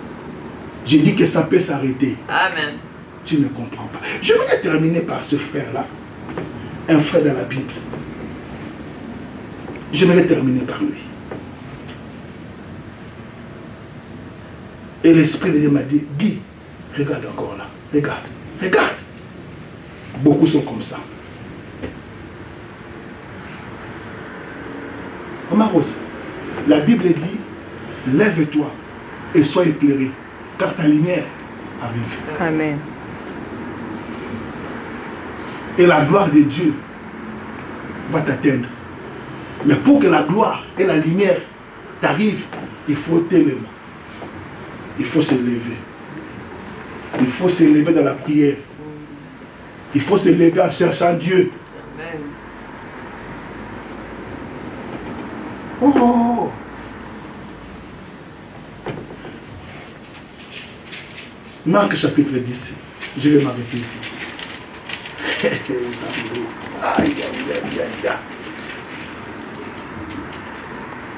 J'ai dit que ça peut s'arrêter. Amen. Tu ne comprends pas. Je vais terminer par ce frère-là, un frère dans la Bible. J'aimerais terminer par lui. Et l'Esprit de Dieu m'a dit, Guy, regarde encore là, regarde, regarde. Beaucoup sont comme ça. Maman Rose, la Bible dit, lève-toi et sois éclairé, car ta lumière arrive. Amen. Et la gloire de Dieu va t'atteindre. Mais pour que la gloire et la lumière t'arrivent, il faut t'élever. Il faut se lever. Il faut se lever dans la prière. Il faut se lever en cherchant Dieu. Amen. Oh! Marc chapitre 10. Je vais m'arrêter ici. Aïe, aïe, aïe, aïe.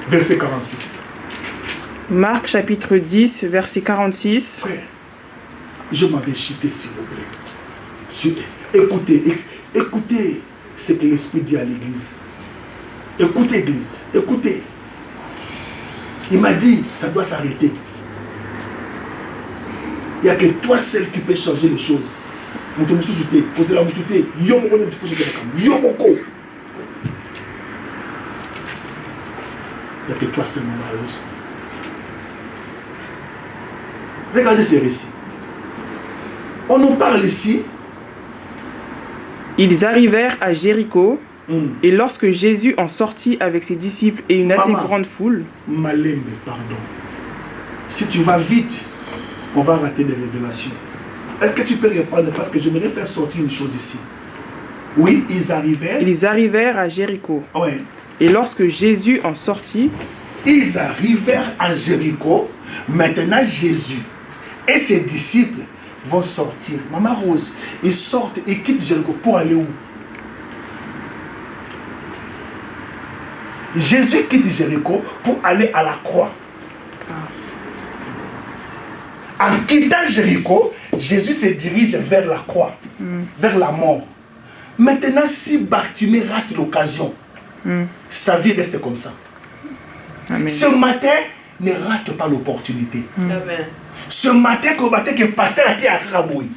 Verset 46. Marc chapitre 10, verset 46. Frère, je m'avais chuté, s'il vous plaît. Écoutez, écoutez ce que l'Esprit dit à l'église. Écoutez, église, écoutez. Il m'a dit, ça doit s'arrêter. Il n'y a que toi seul qui peux changer les choses. Il n'y a que toi seul, mon mari. Regardez ces récits. On nous parle ici. Ils arrivèrent à Jéricho, et lorsque Jésus en sortit avec ses disciples et une assez grande foule... Malembe, pardon. Si tu vas vite, on va rater des révélations. Est-ce que tu peux répondre? Parce que j'aimerais faire sortir une chose ici. Oui, ils arrivèrent. Ils arrivèrent à Jéricho. Ouais. Et lorsque Jésus en sortit... Ils arrivèrent à Jéricho. Maintenant, Jésus et ses disciples vont sortir. Maman Rose, ils sortent et quittent Jéricho pour aller où? Jésus quitte Jéricho pour aller à la croix. En quittant Jéricho, Jésus se dirige vers la croix, vers la mort. Maintenant, si Bartimée rate l'occasion, sa vie reste comme ça. Amen. Ce matin, ne rate pas l'opportunité. Amen. Ce matin, que le pasteur a dit à Karaboui,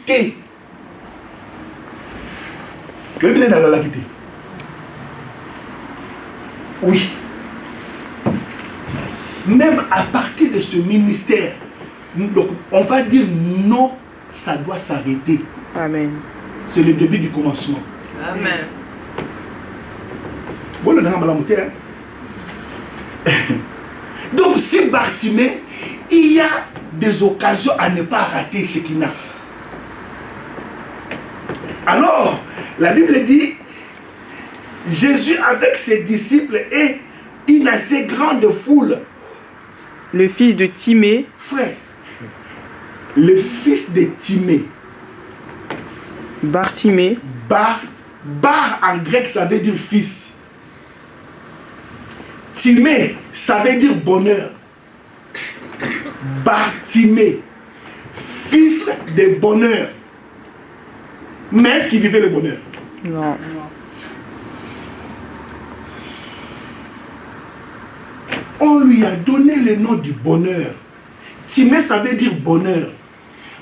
oui. Même à partir de ce ministère, donc on va dire non, ça doit s'arrêter. Amen. C'est le début du commencement. Amen. Bon, le hein? Donc, si Bartimée, il y a des occasions à ne pas rater chez Kina. Alors, la Bible dit, Jésus avec ses disciples et une assez grande foule. Le fils de Timée. Frère, le fils de Timée. Bartimée. Bar en grec, ça veut dire fils. Timée, ça veut dire bonheur. Bartimée, fils de bonheur. Mais est-ce qu'il vivait le bonheur? Non. On lui a donné le nom du bonheur. Timée, ça veut dire bonheur.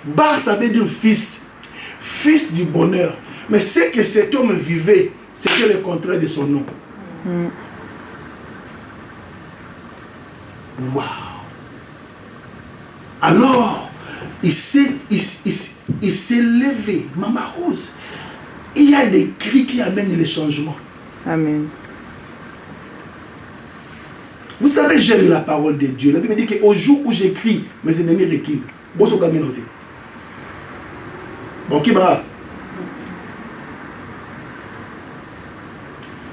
Bar, ça veut dire fils. Fils du bonheur. Mais ce que cet homme vivait, c'était le contraire de son nom. Waouh! Alors, il s'est levé. Maman Rose, il y a des cris qui amènent les changements. Amen. Vous savez, j'aime la parole de Dieu. La Bible dit qu'au jour où j'écris, mes ennemis reculent. Bon, c'est comme noté. Bon, qui va?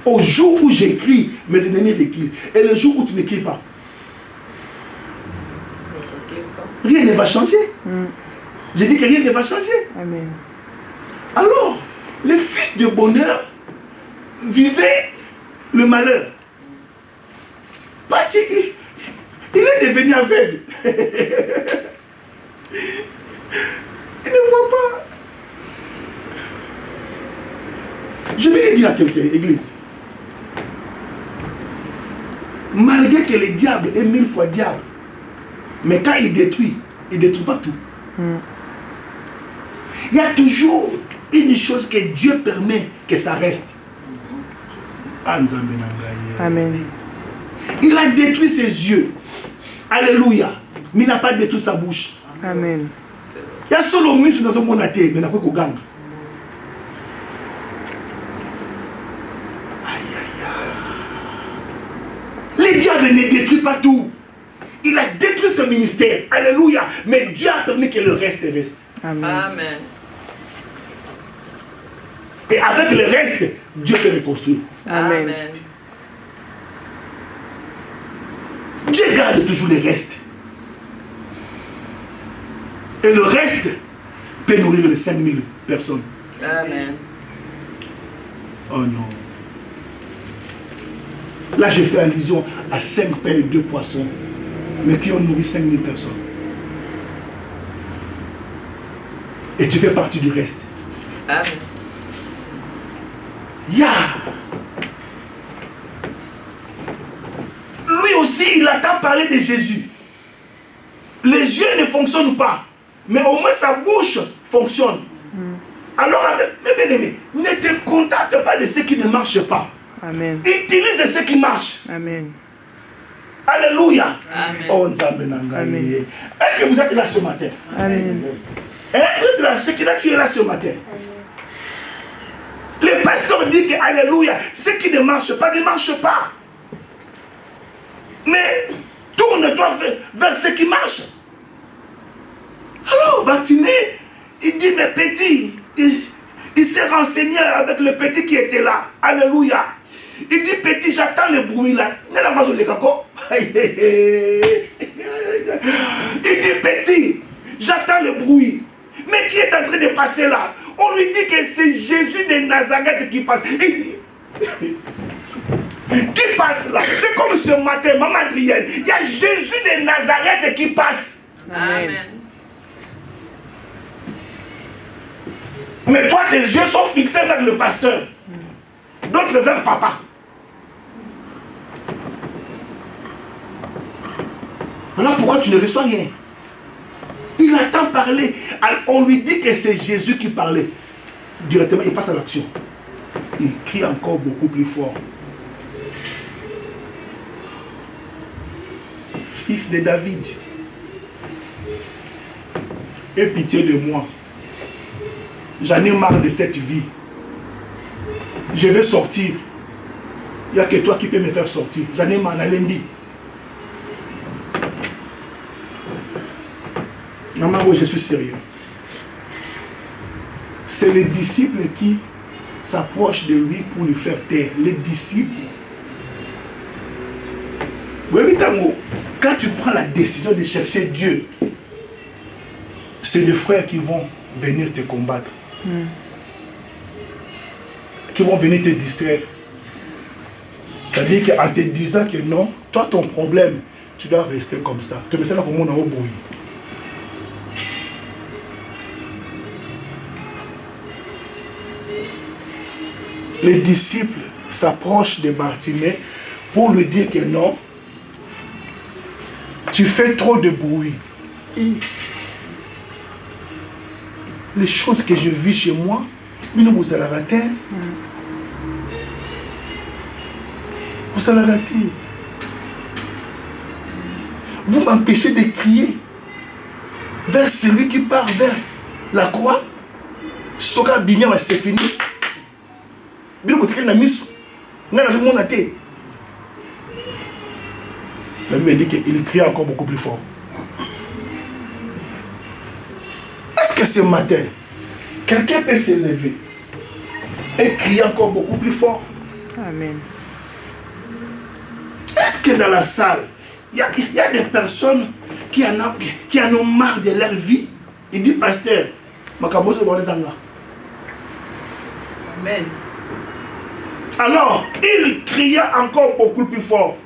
Au jour où j'écris, mes ennemis reculent. Et le jour où tu n'écris pas, rien ne va changer. J'ai dit que rien ne va changer. Amen. Alors, les fils de bonheur vivaient le malheur. Parce qu'il est devenu aveugle. Il ne voit pas. Je vais dire à quelqu'un, église, malgré que le diable est 1000 fois diable, mais quand il détruit pas tout. Il y a toujours une chose que Dieu permet que ça reste. Amen. Il a détruit ses yeux. Alléluia. Mais il n'a pas détruit sa bouche. Amen. Il y a seulement mis dans un monde à terre, mais il n'a pas qu'au gang. Le diable ne détruit pas tout. Il a détruit ce ministère. Alléluia. Mais Dieu a permis que le reste reste. Amen. Amen. Et avec le reste, Dieu peut reconstruire. Amen. Amen. Dieu garde toujours le reste. Et le reste peut nourrir les 5000 personnes. Amen. Oh non. Là, j'ai fait allusion à 5 pains et 2 poissons, mais qui ont nourri 5000 personnes. Et tu fais partie du reste. Amen. Ya. Lui aussi, il attend parler de Jésus. Les yeux ne fonctionnent pas, mais au moins sa bouche fonctionne. Alors, mes bien-aimés, ne te contente pas de ce qui ne marche pas. Amen. Utilise ce qui marche. Amen. Alléluia. Amen. Oh, Nzambe na ngai. Amen. Est-ce que vous êtes là ce matin? Amen. Hein? Vous êtes là, tu es là ce matin. Le pasteur dit que, alléluia, ce qui ne marche pas, ne marche pas. Mais tourne-toi vers ce qui marche. Alors, Bartimée, il dit, mais petit, il s'est renseigné avec le petit qui était là. Alléluia. Il dit, petit, j'attends le bruit là. Il dit, petit, j'attends le bruit. Mais qui est en train de passer là? On lui dit que c'est Jésus de Nazareth qui passe. Il dit, qui passe là? C'est comme ce matin, maman Adrienne. Il y a Jésus de Nazareth qui passe. Amen. Mais toi, tes yeux sont fixés vers le pasteur. D'autres vers papa. Voilà pourquoi tu ne reçois rien. Il attend parler. On lui dit que c'est Jésus qui parlait. Directement, il passe à l'action. Il crie encore beaucoup plus fort. Fils de David, aie pitié de moi. J'en ai marre de cette vie. Je vais sortir. Il n'y a que toi qui peux me faire sortir. J'en ai marre, lundi. Maman, je suis sérieux. C'est les disciples qui s'approchent de lui pour lui faire taire. Les disciples. Quand tu prends la décision de chercher Dieu, c'est les frères qui vont venir te combattre. Qui vont venir te distraire. C'est-à-dire qu'en te disant que non, toi ton problème, tu dois rester comme ça. Tu mets ça là pour mon bruit. Les disciples s'approchent de Bartimée pour lui dire que non, tu fais trop de bruit. Les choses que je vis chez moi, vous allez rater. Vous allez rater. Vous m'empêchez de crier vers celui qui part vers la croix. Soka Bignan, c'est fini. La Bible dit qu'il crie encore beaucoup plus fort. Est-ce que ce matin, quelqu'un peut se lever et crier encore beaucoup plus fort? Amen. Est-ce que dans la salle, il y a des personnes qui en ont marre de leur vie? Il dit, pasteur, Amen. Alors, il cria encore beaucoup plus fort.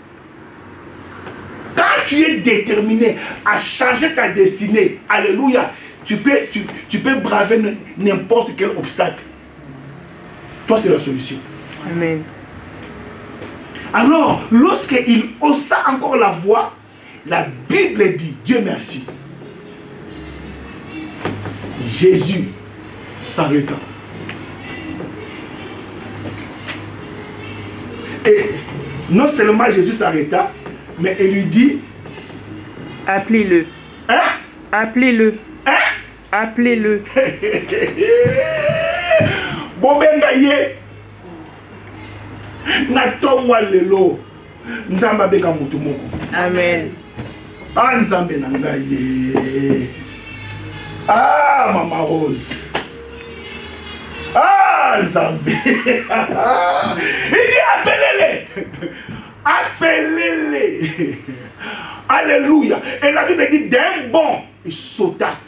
Quand tu es déterminé à changer ta destinée, alléluia, tu peux braver n'importe quel obstacle. Toi, c'est la solution. Amen. Alors, lorsqu'il haussa encore la voix, la Bible dit, Dieu merci, Jésus s'arrêta. Et non seulement Jésus s'arrêta, mais il lui dit, Appelez-le. hein? Appelez-le. Hein? Appelez-le. Bobenga ye natomwa lelo nzamba benga mutu moko. Amen. Ah nzambe na ngai ye. Ah Mama Rose. Ah nzambe. Il dit appelez-les. Appelez-les. Alléluia. Et la Bible dit d'un bond il sauta.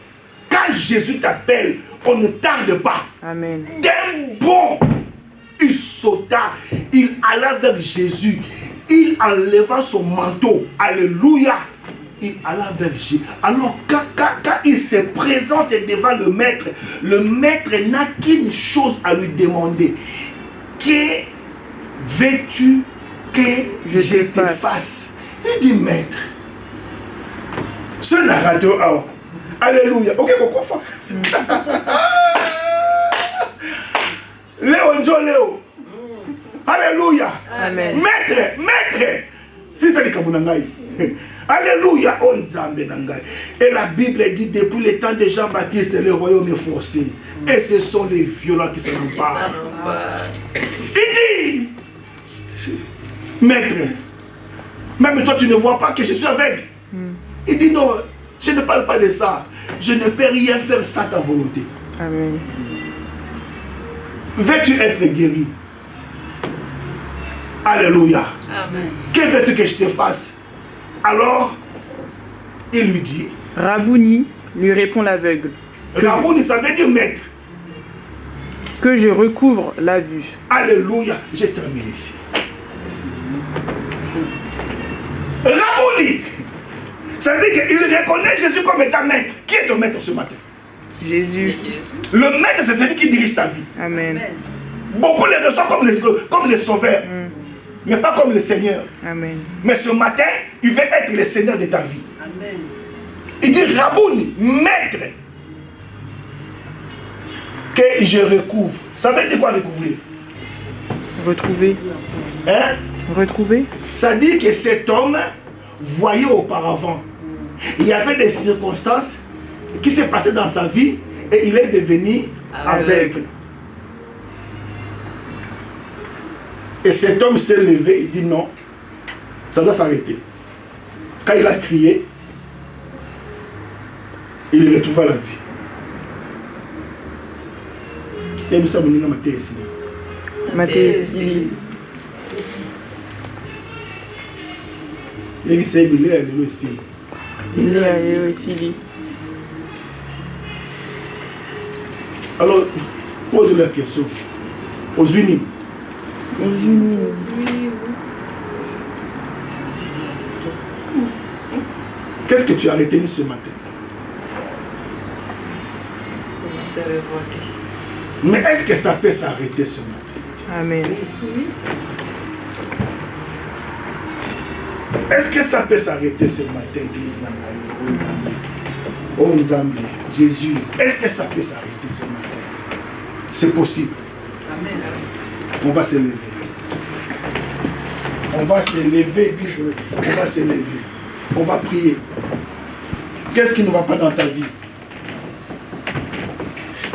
Quand Jésus t'appelle, on ne tarde pas. Amen. D'un bond, il sauta, il alla vers Jésus, il enleva son manteau, alléluia, il alla vers Jésus. Alors quand il se présente devant le maître n'a qu'une chose à lui demander. Que veux-tu que je te fasse? Il dit, maître, ce narrateur, alléluia, ok, pourquoi Léo Njo Léo. Alléluia. Amen. Maître. Si c'est le Kabunangaï. Alléluia. On Nzambe Nangaï. Et la Bible dit depuis le temps de Jean-Baptiste, le royaume est forcé. Et ce sont les violents qui s'en emparent. Il dit, maître, même toi tu ne vois pas que je suis aveugle. Il dit non, je ne parle pas de ça. Je ne peux rien faire sans ta volonté. Amen. Veux-tu être guéri? Alléluia. Amen. Que veux-tu que je te fasse? Alors, il lui dit, Rabouni, lui répond l'aveugle, Rabouni, ça veut dire maître. que je recouvre la vue. Alléluia. Je termine ici. Rabouni, ça veut dire qu'il reconnaît Jésus comme étant maître. Qui est ton maître ce matin? Jésus. Le maître, c'est celui qui dirige ta vie. Amen. Beaucoup les reçoivent comme les sauveurs, mais pas comme le Seigneur. Amen. Mais ce matin, il veut être le Seigneur de ta vie. Amen. Il dit, Rabouni, maître, que je recouvre. Ça veut dire quoi recouvrir? Retrouver. Hein? Retrouver. Ça dit que cet homme voyait auparavant. Il y avait des circonstances qui s'est passé dans sa vie et il est devenu aveugle. Et cet homme s'est levé, il dit non, ça doit s'arrêter. Quand il a crié, il retrouva la vie. Et il s'est venu dans Matthieu ici. Matthieu. Il s'est venu ici. Il est allé aussi. Alors, pose la question aux unis. Qu'est-ce que tu as retenu ce matin? Mais est-ce que ça peut s'arrêter ce matin? Amen. Est-ce que ça peut s'arrêter ce matin, Église Namaï? Oh Nzambe, Jésus, est-ce que ça peut s'arrêter ce matin? C'est possible. Amen. On va se lever. On va se lever, Église. On va se lever. On va prier. Qu'est-ce qui ne va pas dans ta vie?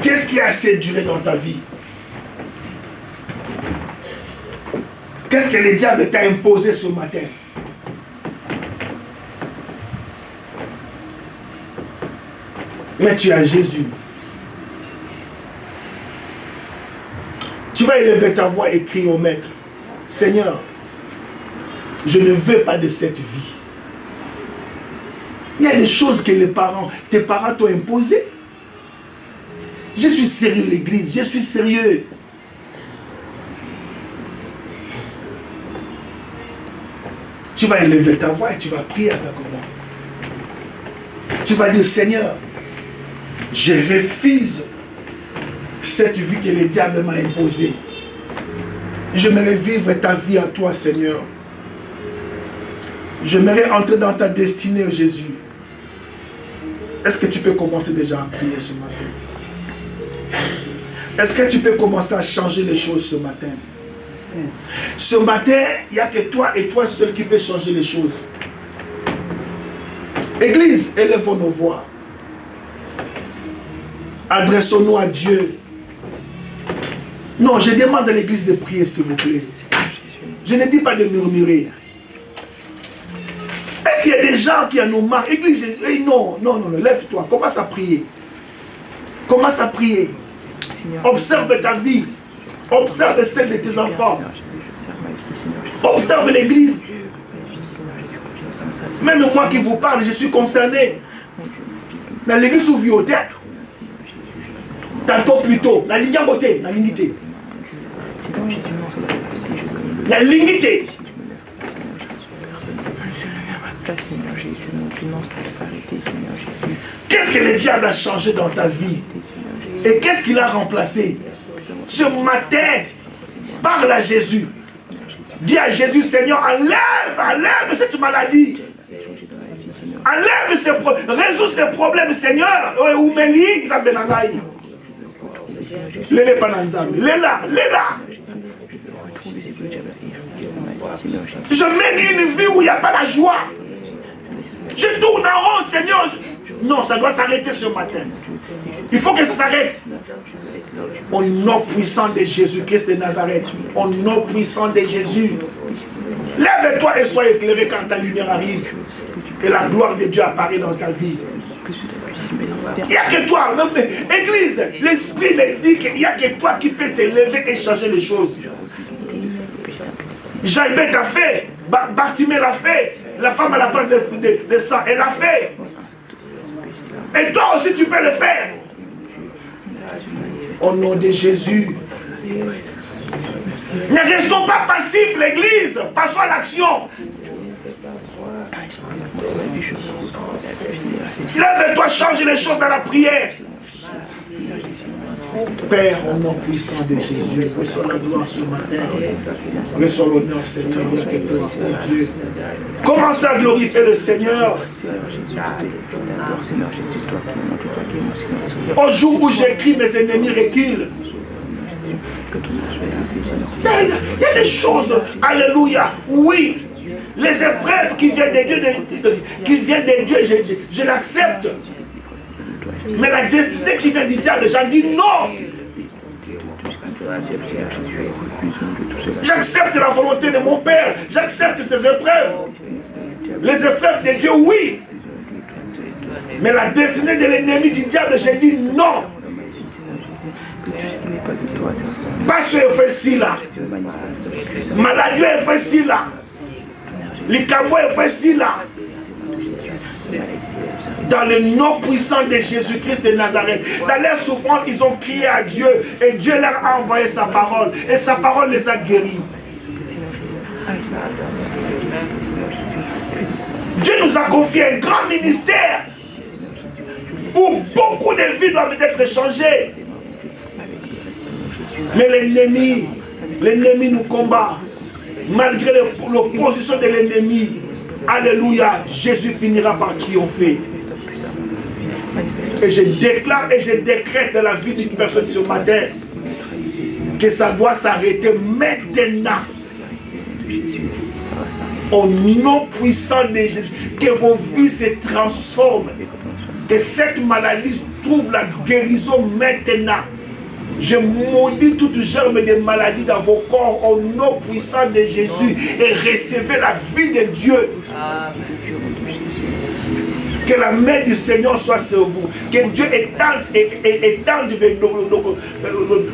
Qu'est-ce qui a assez duré dans ta vie? Qu'est-ce que le diable t'a imposé ce matin? Mais tu as Jésus. Tu vas élever ta voix et crier au maître. Seigneur, je ne veux pas de cette vie. Il y a des choses que tes parents t'ont imposées. Je suis sérieux l'église, je suis sérieux. Tu vas élever ta voix et tu vas prier avec moi. Tu vas dire, Seigneur, je refuse cette vie que le diable m'a imposée. J'aimerais vivre ta vie à toi, Seigneur. J'aimerais entrer dans ta destinée, Jésus. Est-ce que tu peux commencer déjà à prier ce matin? Est-ce que tu peux commencer à changer les choses ce matin? Ce matin, il n'y a que toi et toi seul qui peut changer les choses. Église, élevons nos voix. Adressons-nous à Dieu. Non, je demande à l'église de prier, s'il vous plaît. Je ne dis pas de murmurer. Est-ce qu'il y a des gens qui en ont marre? Église, non, lève-toi, commence à prier. Commence à prier. Observe ta vie. Observe celle de tes enfants. Observe l'église. Même moi qui vous parle, je suis concerné. Dans l'église où vous êtes, tantôt plus tôt, dans l'ignamoté, dans l'ingité. Dans l'ingité. Qu'est-ce que le diable a changé dans ta vie? Et qu'est-ce qu'il a remplacé? Ce matin, parle à Jésus. Dis à Jésus, Seigneur, enlève cette maladie. Enlève ces problèmes, résous ces problèmes, Seigneur. Je mène une vie où il n'y a pas la joie. Je tourne en rond, Seigneur. Non, ça doit s'arrêter ce matin. Il faut que ça s'arrête. Au nom puissant de Jésus-Christ de Nazareth. Au nom puissant de Jésus. Lève-toi et sois éclairé quand ta lumière arrive. Et la gloire de Dieu apparaît dans ta vie. Il n'y a que toi. Même, Église, l'Esprit me dit qu'il n'y a que toi qui peux te lever et changer les choses. Jaïbet a fait. Bartimée l'a fait. La femme à la part de sang, elle l'a fait. Et toi aussi tu peux le faire. Au nom de Jésus. Ne restons pas passifs, l'église. Passons à l'action. Lève-toi, change les choses dans la prière. Père, au nom puissant de Jésus, reçois la gloire ce matin. Reçois l'honneur, Seigneur, il n'y a que toi, oh Dieu. Commence à glorifier le Seigneur. Au jour où j'écris, mes ennemis reculent. Il y a des choses, alléluia, oui. Les épreuves qui viennent de Dieu, je l'accepte. Mais la destinée qui vient du diable, j'en dis non. J'accepte la volonté de mon Père. J'accepte ces épreuves. Les épreuves de Dieu, oui. Mais la destinée de l'ennemi du diable, j'ai dit non. Pas ce effet-ci là. Maladie effet-ci là. Les camots effet-ci là. Dans le nom puissant de Jésus-Christ de Nazareth. Dans leur souffrance, ils ont crié à Dieu. Et Dieu leur a envoyé sa parole. Et sa parole les a guéris. Dieu nous a confié un grand ministère où beaucoup de vies doivent être changées. Mais l'ennemi nous combat. Malgré l'opposition de l'ennemi, alléluia, Jésus finira par triompher. Et je déclare et je décrète dans la vie d'une personne ce matin que ça doit s'arrêter maintenant. Au nom puissant de Jésus, que vos vies se transforment. Que cette maladie trouve la guérison maintenant. Je maudis toute germe de maladie dans vos corps au nom puissant de Jésus et recevez la vie de Dieu. Que la main du Seigneur soit sur vous. Que Dieu étende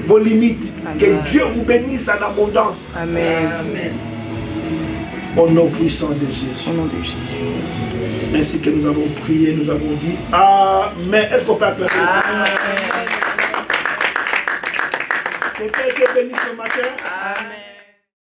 vos limites. Que Dieu vous bénisse en abondance. Amen. Au nom puissant de Jésus. Au nom de Jésus. Ainsi que nous avons prié, nous avons dit Amen. Est-ce qu'on peut acclamer le Seigneur? Quelqu'un qui est béni ce matin? Amen.